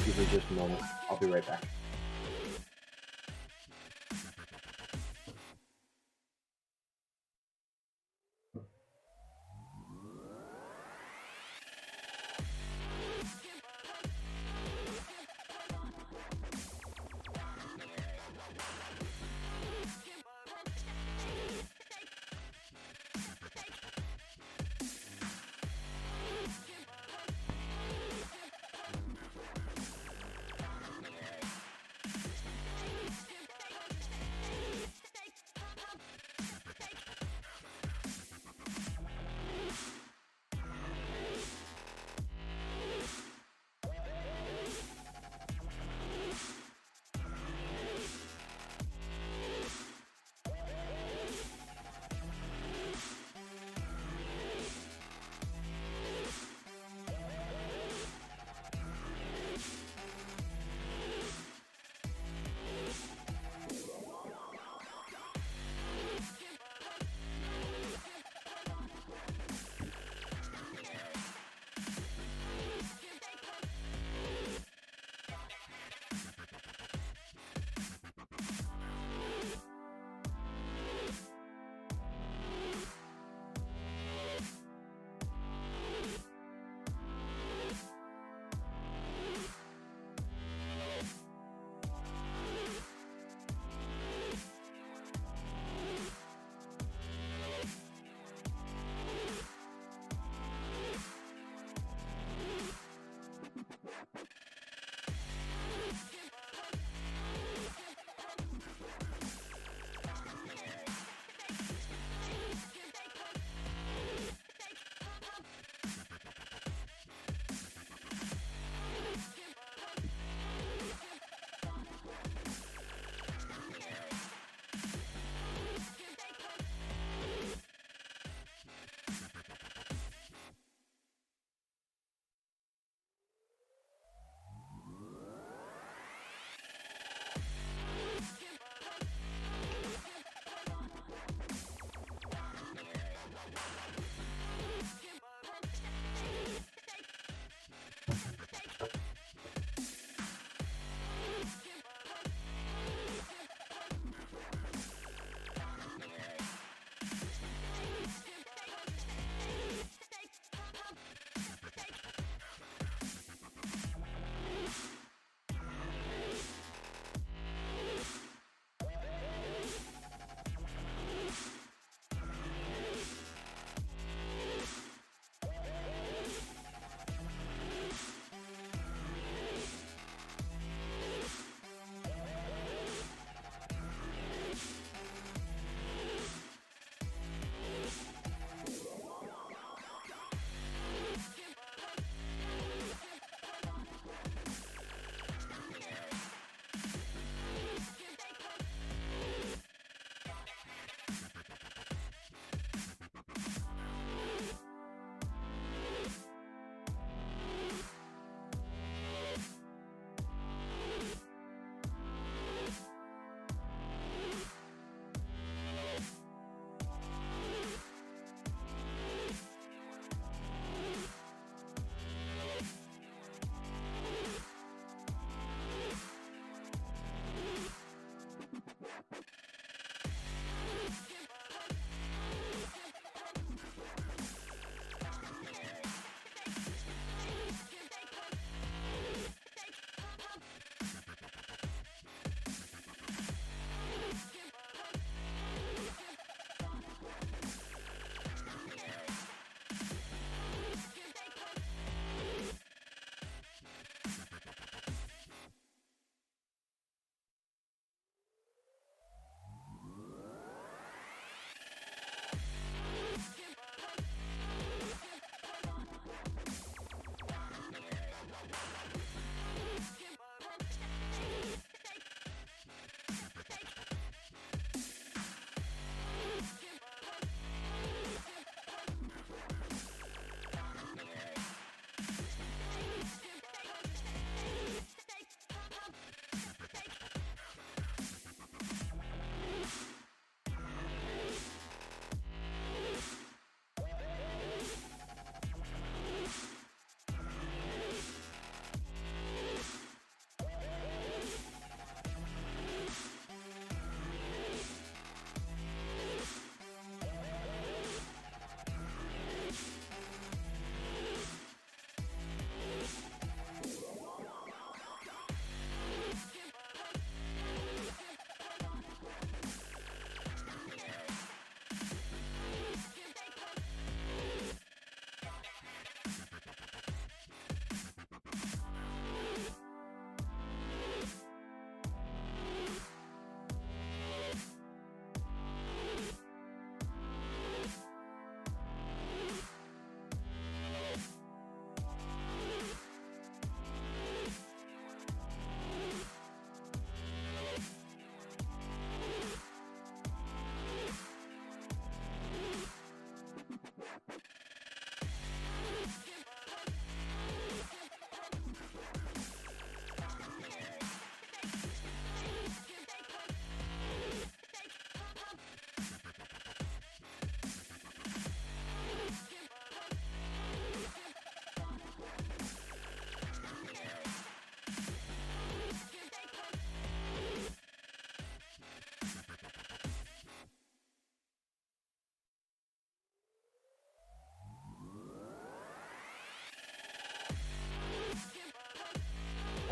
give me just a moment. I'll be right back.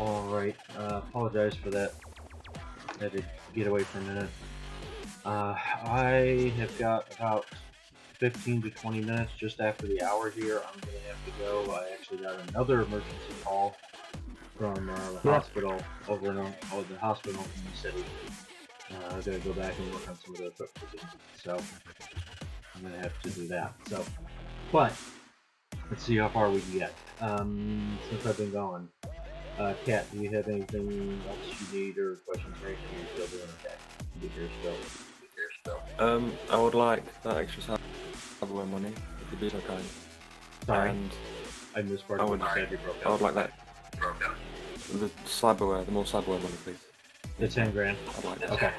Alright, apologize for that. I had to get away for a minute. I have got about 15 to 20 minutes just after the hour here. I'm going to have to go. I actually got another emergency call from the hospital over in the hospital in the city. I gotta go back and work on some of the equipment again. So I'm gonna have to do that. So, but let's see how far we can get. Since I've been gone, Kat, do you have anything else you need or questions or anything? You're still doing okay? Get here still. I would like that extra cyberware money, if you'd be so kind. Sorry, And I missed part of what you said. You broke out. I would like that. The cyberware, the more cyberware money, please. The 10 grand. I'd like that. Okay.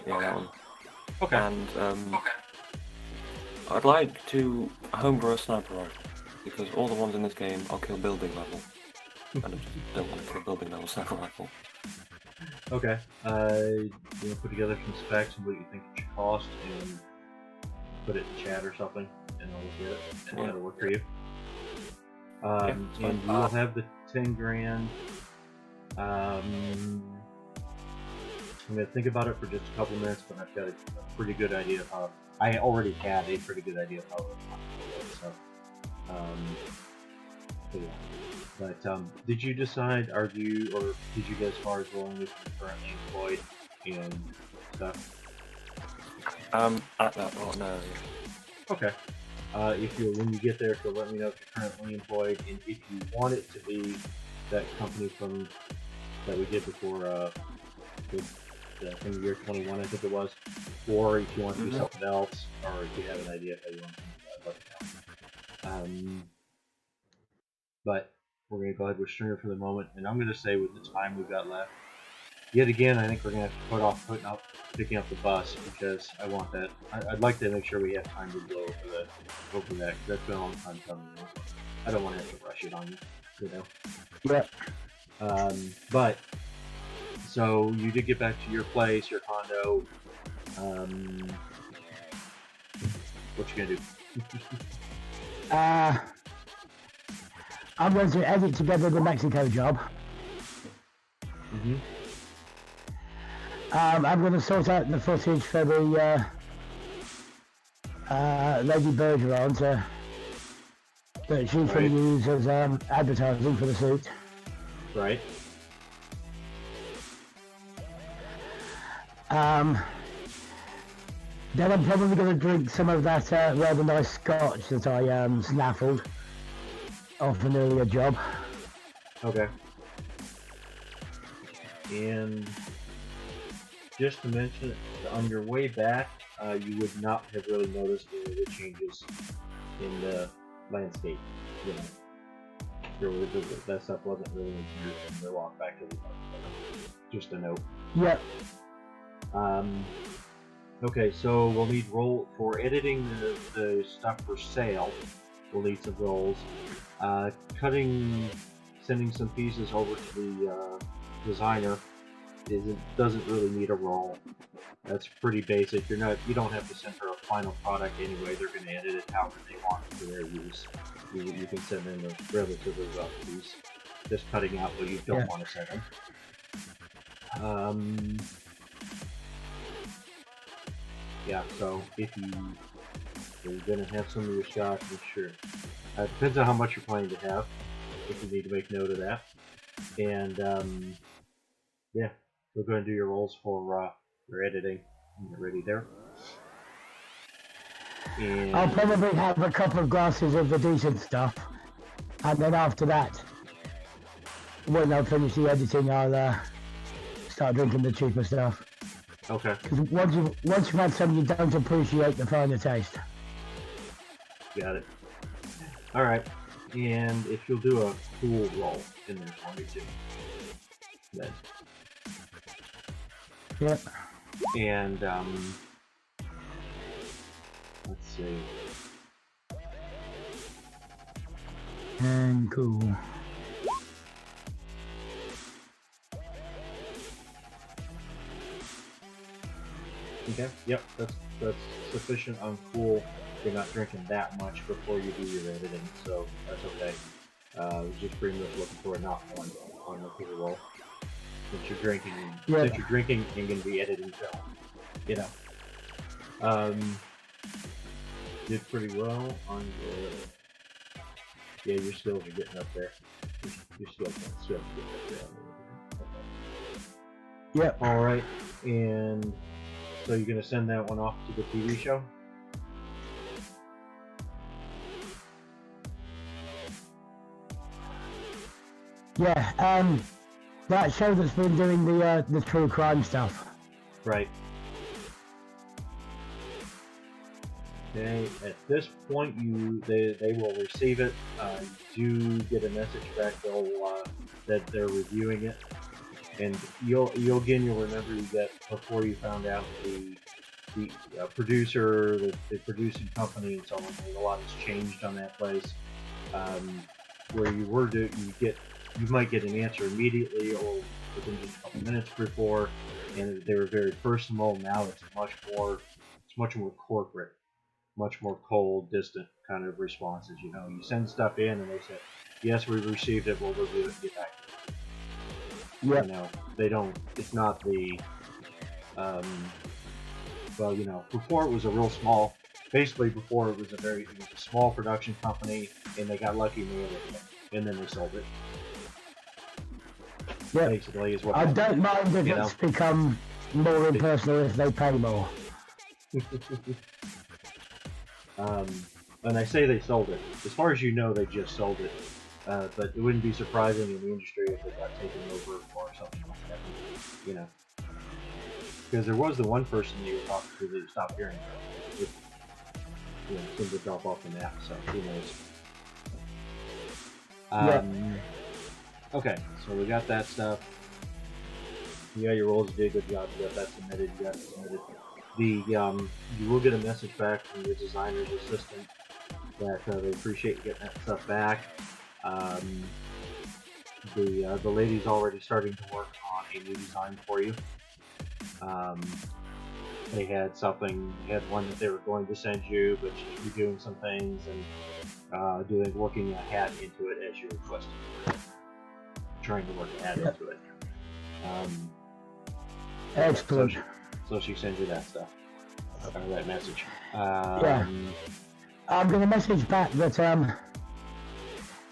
Yeah, that one. Okay. And I'd like to homegrow a sniper rifle, because all the ones in this game are kill building level. And I just don't want to kill building level sniper rifle. Okay. You want to put together some specs and what you think it should cost, and put it in chat or something, and I'll look at it, and that'll work for you. And you will have the 10 grand. I'm going to think about it for just a couple minutes, but I've got a pretty good idea of how. I already had a pretty good idea of how it was. So, yeah. But did you decide? Did you get as far as rolling with your currently employed and stuff? At that point, no. Yeah. Okay. When you get there, so let me know if you're currently employed, and if you want it to be that company that we did before, from the year 21, I think it was, or if you want to do something else, or if you have an idea how you want to do that, let me know. But we're going to go ahead with Stringer for the moment, and I'm going to say with the time we've got left, yet again, I think we're going to have to put off picking up the bus, because I want that. I'd like to make sure we have time to go over that, because that's been a long time coming. I don't want to have to rush it on you, Yeah. But so you did get back to your place, your condo. What you gonna do? I'm going to edit together the Mexico job. I'm going to sort out the footage for the Lady Bergeron that she can use as advertising for the suit. Right. Then I'm probably going to drink some of that rather nice scotch that I snaffled off an earlier job. Okay. And just to mention, on your way back, you would not have really noticed any of the changes in the landscape. That stuff wasn't really introduced in the walk back to the park. Just a note. Yep. Okay, so we'll need roll for editing the stuff for sale. We'll need some rolls. Sending some pieces over to the designer doesn't really need a roll. That's pretty basic. You don't have to send her a final product anyway. They're going to edit it however they want for their use. You can send them a relatively rough piece, just cutting out what you don't want to send them. Yeah, so if you're going to have some of your stock, make sure. It depends on how much you're planning to have, if you need to make note of that. And, yeah, we're going to do your rolls for your editing when you're ready there. And I'll probably have a couple of glasses of the decent stuff, and then after that, when I finish the editing, I'll start drinking the cheaper stuff. Okay. Because once you've had some, you don't appreciate the finer taste. Got it. Alright. And if you'll do a cool roll in there for me too. Then. Yep. And let's see. And cool. Okay. Yep. That's sufficient on cool. You're not drinking that much before you do your editing, so that's okay. I was just pretty much looking for a not one on the roll. Since you're drinking, and going to be editing film, you know. Did pretty well on your. Yeah, your skills are getting up there. Your skills are getting up there. Yep. All right, and so you're going to send that one off to the TV show. Yeah, that show that's been doing the true crime stuff. Right. Okay, at this point, they will receive it. You do get a message back that they're reviewing it, and you'll remember you get before you found out the producer, the producing company, and so on. A lot has changed on that place. Where you were you might get an answer immediately or within just a couple minutes before, and they were very personal. Now it's much more corporate, much more cold, distant kind of responses. You know, you send stuff in and they say, yes, we received it, we'll review it and get back to you. Yep. You know, they don't, it's not the, well, you know, before it was a real small, basically before it was a small production company, and they got lucky and they had it, and then they sold it. Yep. Basically is what I don't mind if it's become more impersonal if they pay more. And I say they sold it. As far as you know, they just sold it. But it wouldn't be surprising in the industry if it got taken over or something like that. You know, because there was the one person you were talking to that you stopped hearing about. It, you know, seemed to drop off the map. So who knows? Okay, so we got that stuff. You got your rolls, you did a good job. You got that submitted. You got it submitted. You will get a message back from your designer's assistant that they appreciate you getting that stuff back. The lady's already starting to work on a new design for you. They had one that they were going to send you, but she's redoing some things and working a hat into it as you requested. Trying to work a hat into it. Excellent. So she sends you that stuff, or that message. Yeah. I'm going to message back that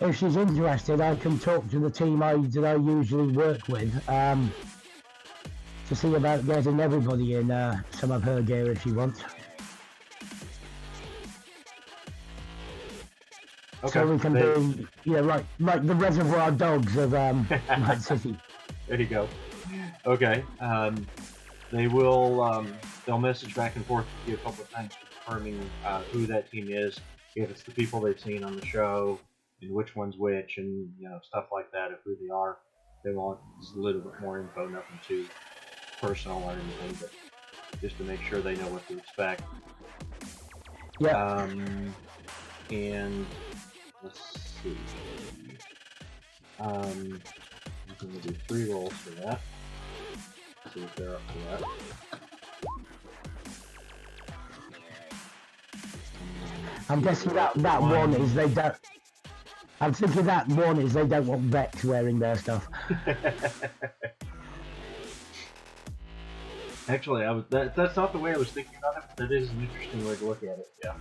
if she's interested, I can talk to the team that I usually work with to see about getting everybody in some of her gear if she wants. Okay. So we can be, like the Reservoir Dogs of Night City. There you go. Okay. They will. They'll message back and forth with you a couple of times confirming who that team is, if it's the people they've seen on the show, and which one's which, and stuff like that, of who they are. They want just a little bit more info, nothing too personal or anything, but just to make sure they know what to expect. Yeah. And let's see. I'm going to do 3 rolls for that. See if they're up to that. I'm guessing that one is they don't. I'm thinking that one is they don't want Vex wearing their stuff. Actually, that's not the way I was thinking about it, but that is an interesting way to look at it. Yeah.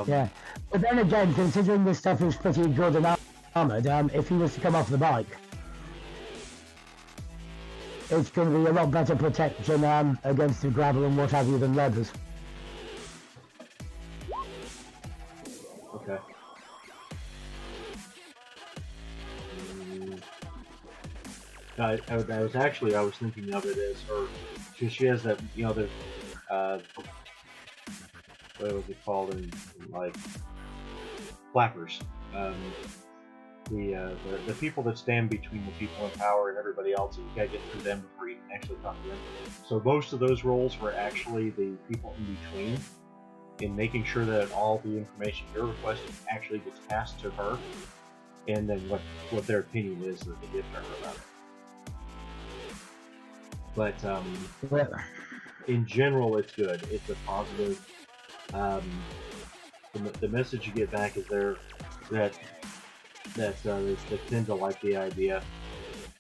Yeah, but then again, considering this stuff is pretty good and armored, if he was to come off the bike, it's going to be a lot better protection against the gravel and what have you than leathers. Okay. I was thinking of it as her. She has that, the what was it called in like flappers? The people that stand between the people in power and everybody else, and you gotta get through them before you can actually talk to them. So most of those roles were actually the people in between, in making sure that all the information you're requesting actually gets passed to her, and then what their opinion is that they give to her about it. But in general, it's good. It's a positive. The message you get back is that that they tend to like the idea,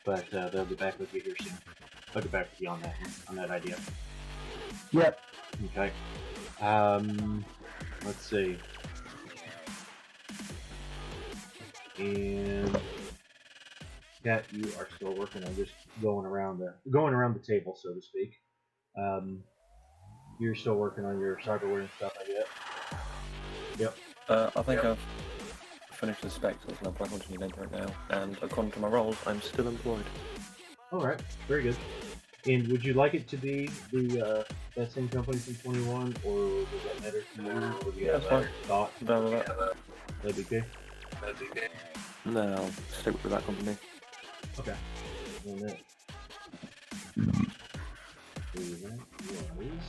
but they'll be back with you here soon. I'll get back with you on that idea. Yep. Okay. Let's see. And Kat, you are still working on just going around the table, so to speak. You're still working on your cyberware and stuff, I guess. Yep. I think I've finished the specs, so I'm back onto the event right now, and according to my roles, I'm still employed. Alright, very good. And would you like it to be the that same company from 21, or does that matter to you? Or do you have a thought? Done with that. That'd be good. No, I'll stick with that company. Okay. And that. That was.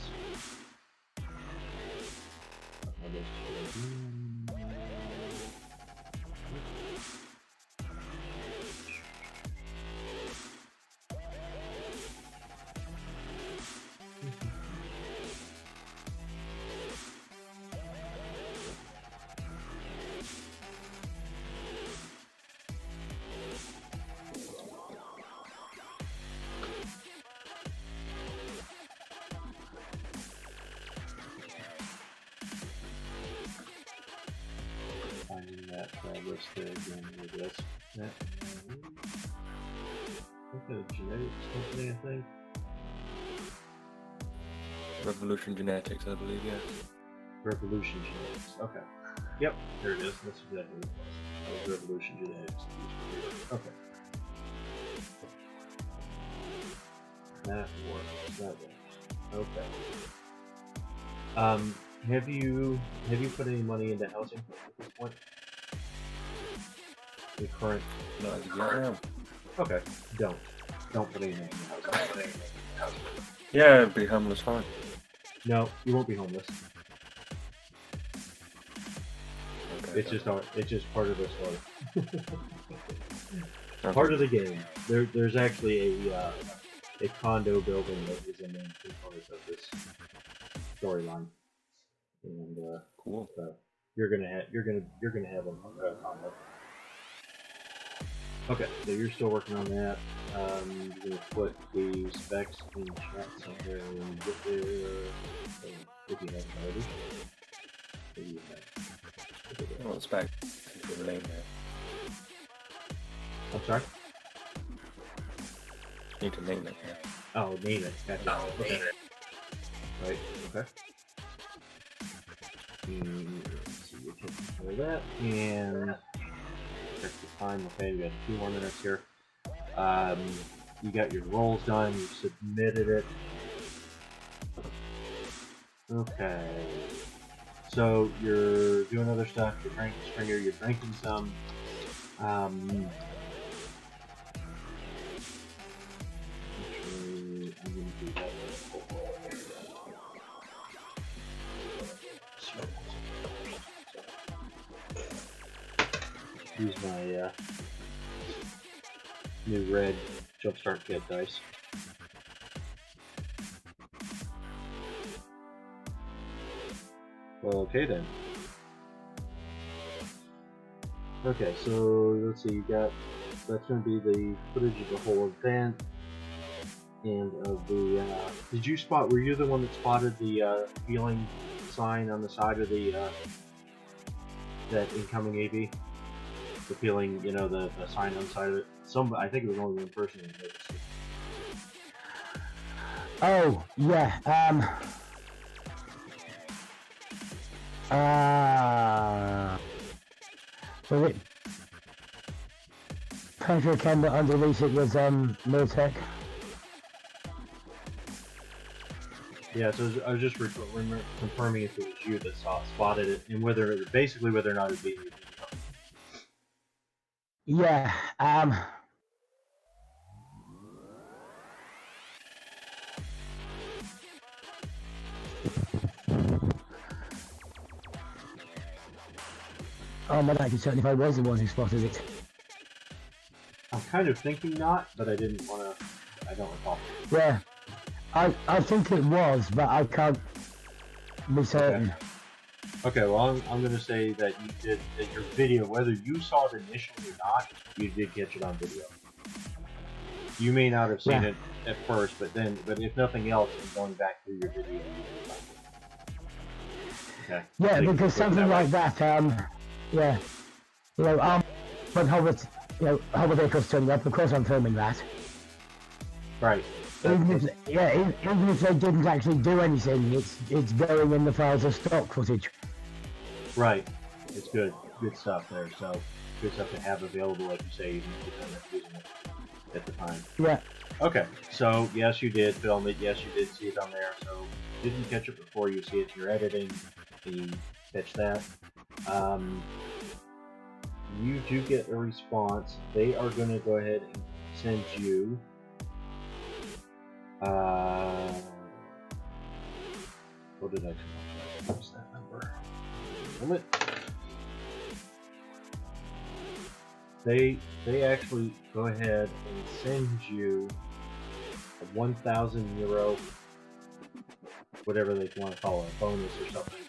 Finding that list there again with this. That a genetics company, I think. Revolution Genetics, I believe, yes. Revolution Genetics. Okay. Yep, there it is. That's exactly what it was. That was Revolution Genetics. Okay. That works. That works. Okay. Have you put any money into housing at this point? The current. No, as of yet, no. Okay. Don't put anything into housing. Yeah, it'd be homeless fine. No, you won't be homeless. Okay, It's just part of the story. okay. Part of the game. There's actually a condo building that is a main component of this storyline, and Cool. so you're gonna have a condo. Okay, so you're still working on that. You're gonna put the specs in chat somewhere and get there. If you haven't already. Maybe you have. Well, the spec is the name there. I'm sorry? Need to name it, yeah. Oh, name it. Gotcha. Okay. Right, okay. Let's see, we're taking care of that. And check the time. Okay, we got 2 more minutes here. You got your rolls done, you submitted it. Okay. So you're doing other stuff, you're drinking Springer, you're drinking some. Actually, I'm gonna do that. Use my new red Jumpstart Kit dice. Okay then. Okay, so let's see, that's going to be the footage of the whole event and of the, were you the one that spotted the healing sign on the side of the, that incoming AV? The feeling, the sign on the side of it. I think it was only one person who noticed it. Oh, yeah, was it Patrick Ken, but underneath it was, Miltech? Yeah, so I was just confirming if it was you that spotted it, and whether or not it be you. Yeah, oh, I'm not actually certain if I was the one who spotted it. I'm kind of thinking not, but I don't recall. Yeah, I think it was, but I can't be certain. Okay, well, I'm going to say that you did, that your video, whether you saw it initially or not, you did catch it on video. You may not have seen it at first, but if nothing else, in going back through your video, okay. Yeah, because something like that, yeah, you know, when hover vehicles turning up, of course I'm filming that. Right. Even if they didn't actually do anything, it's going in the files as stock footage. Right. It's good stuff there. So good stuff to have available, like you say, even if you're not using it at the time. Yeah. Okay. So yes, you did film it. Yes, you did see it on there. So you didn't catch it before you see it in your editing. You catch that. You do get a response. They are going to go ahead and send you. What did I do? What's that number? Limit. They actually go ahead and send you a 1,000 euro, whatever they want to call it, a bonus or something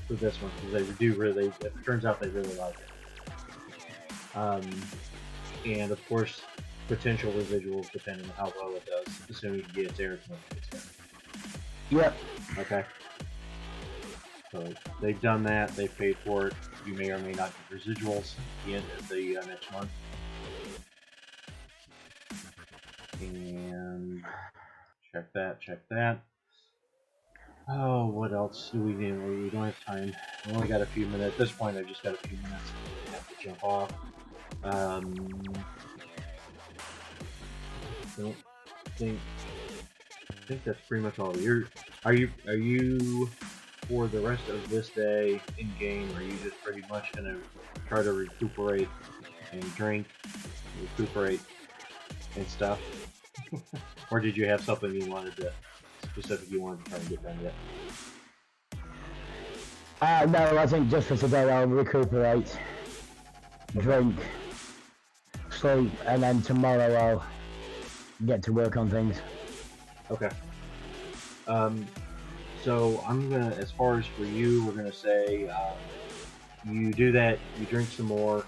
for this one, because they do really. It turns out they really like it. And of course, potential residuals depending on how well it does, assuming it gets aired when it gets aired. Yep. Okay. So they've done that, they've paid for it. You may or may not get residuals at the end of the next month. And check that. Oh, what else do we need? We don't have time. We only got a few minutes. At this point, I've just got a few minutes. I have to jump off. I think that's pretty much all. Are you for the rest of this day in game? Are you just pretty much gonna try to recuperate and drink, recuperate and stuff, or did you have something you wanted to try and get done yet? No, I think just for today I'll recuperate, drink, sleep, and then tomorrow I'll get to work on things. Okay. So I'm gonna, as far as for you, we're gonna say you do that, you drink some more,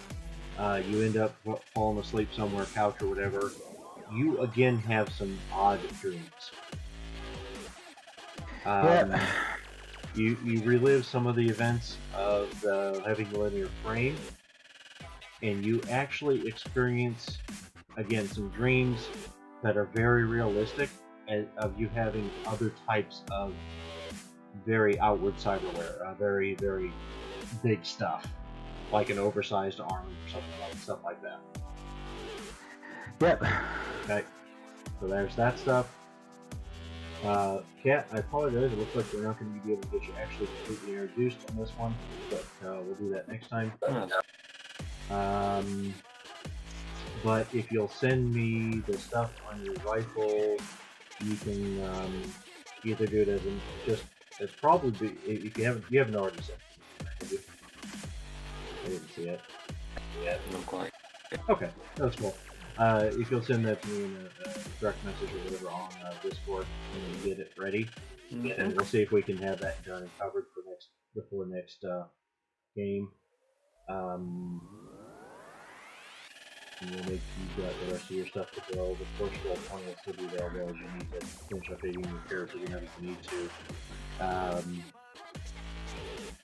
you end up falling asleep somewhere, couch or whatever. You again have some odd dreams. You relive some of the events of having the linear frame, and you actually experience again some dreams that are very realistic, of you having other types of very outward cyberware, very, very big stuff, like an oversized arm or stuff like that. Yep. Okay, so there's that stuff. Kat, I apologize, it looks like we're not going to be able to get you actually completely introduced on this one, but we'll do that next time. But if you'll send me the stuff on your rifle, you can either do it as it's probably, if you haven't already sent it. I didn't see it. Yeah, not quite. Okay, that's cool. If you'll send that to me in a direct message or whatever on Discord, and you get it ready, and we'll see if we can have that done and covered for before next game. And we'll make you got the rest of your stuff to go. The first roll point will still be available as you need to finish updating your character whenever you need to.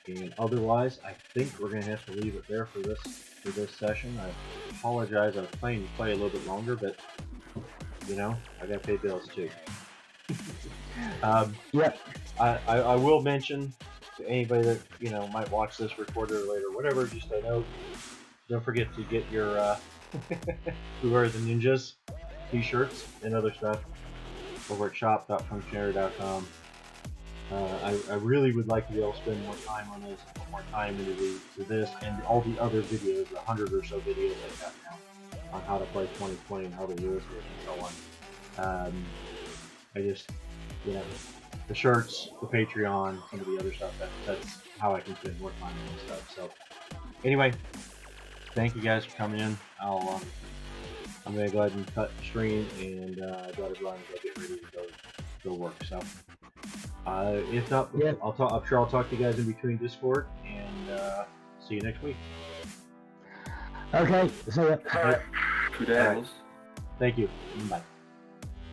And otherwise, I think we're gonna have to leave it there for this session. I apologize. I was planning to play a little bit longer, but you know, I gotta pay bills too. Yep. I will mention to anybody that might watch this recorded or later, whatever. Just a note: don't forget to get your Who Are the Ninjas t-shirts and other stuff over at shop.punkgenerator.com. I really would like to be able to spend more time on this, put more time into this and all the other videos, the 100 or so videos I've got now on how to play 2020 and how to use it and so on. I just, the shirts, the Patreon, some of the other stuff, that's how I can spend more time on this stuff. So, anyway, thank you guys for coming in. I'm going to go ahead and cut the stream and go to run and go get ready to go work. So, if not, I'm sure I'll talk to you guys in between Discord see you next week. Okay, see ya. Alright. Kudos. Thank you. Bye.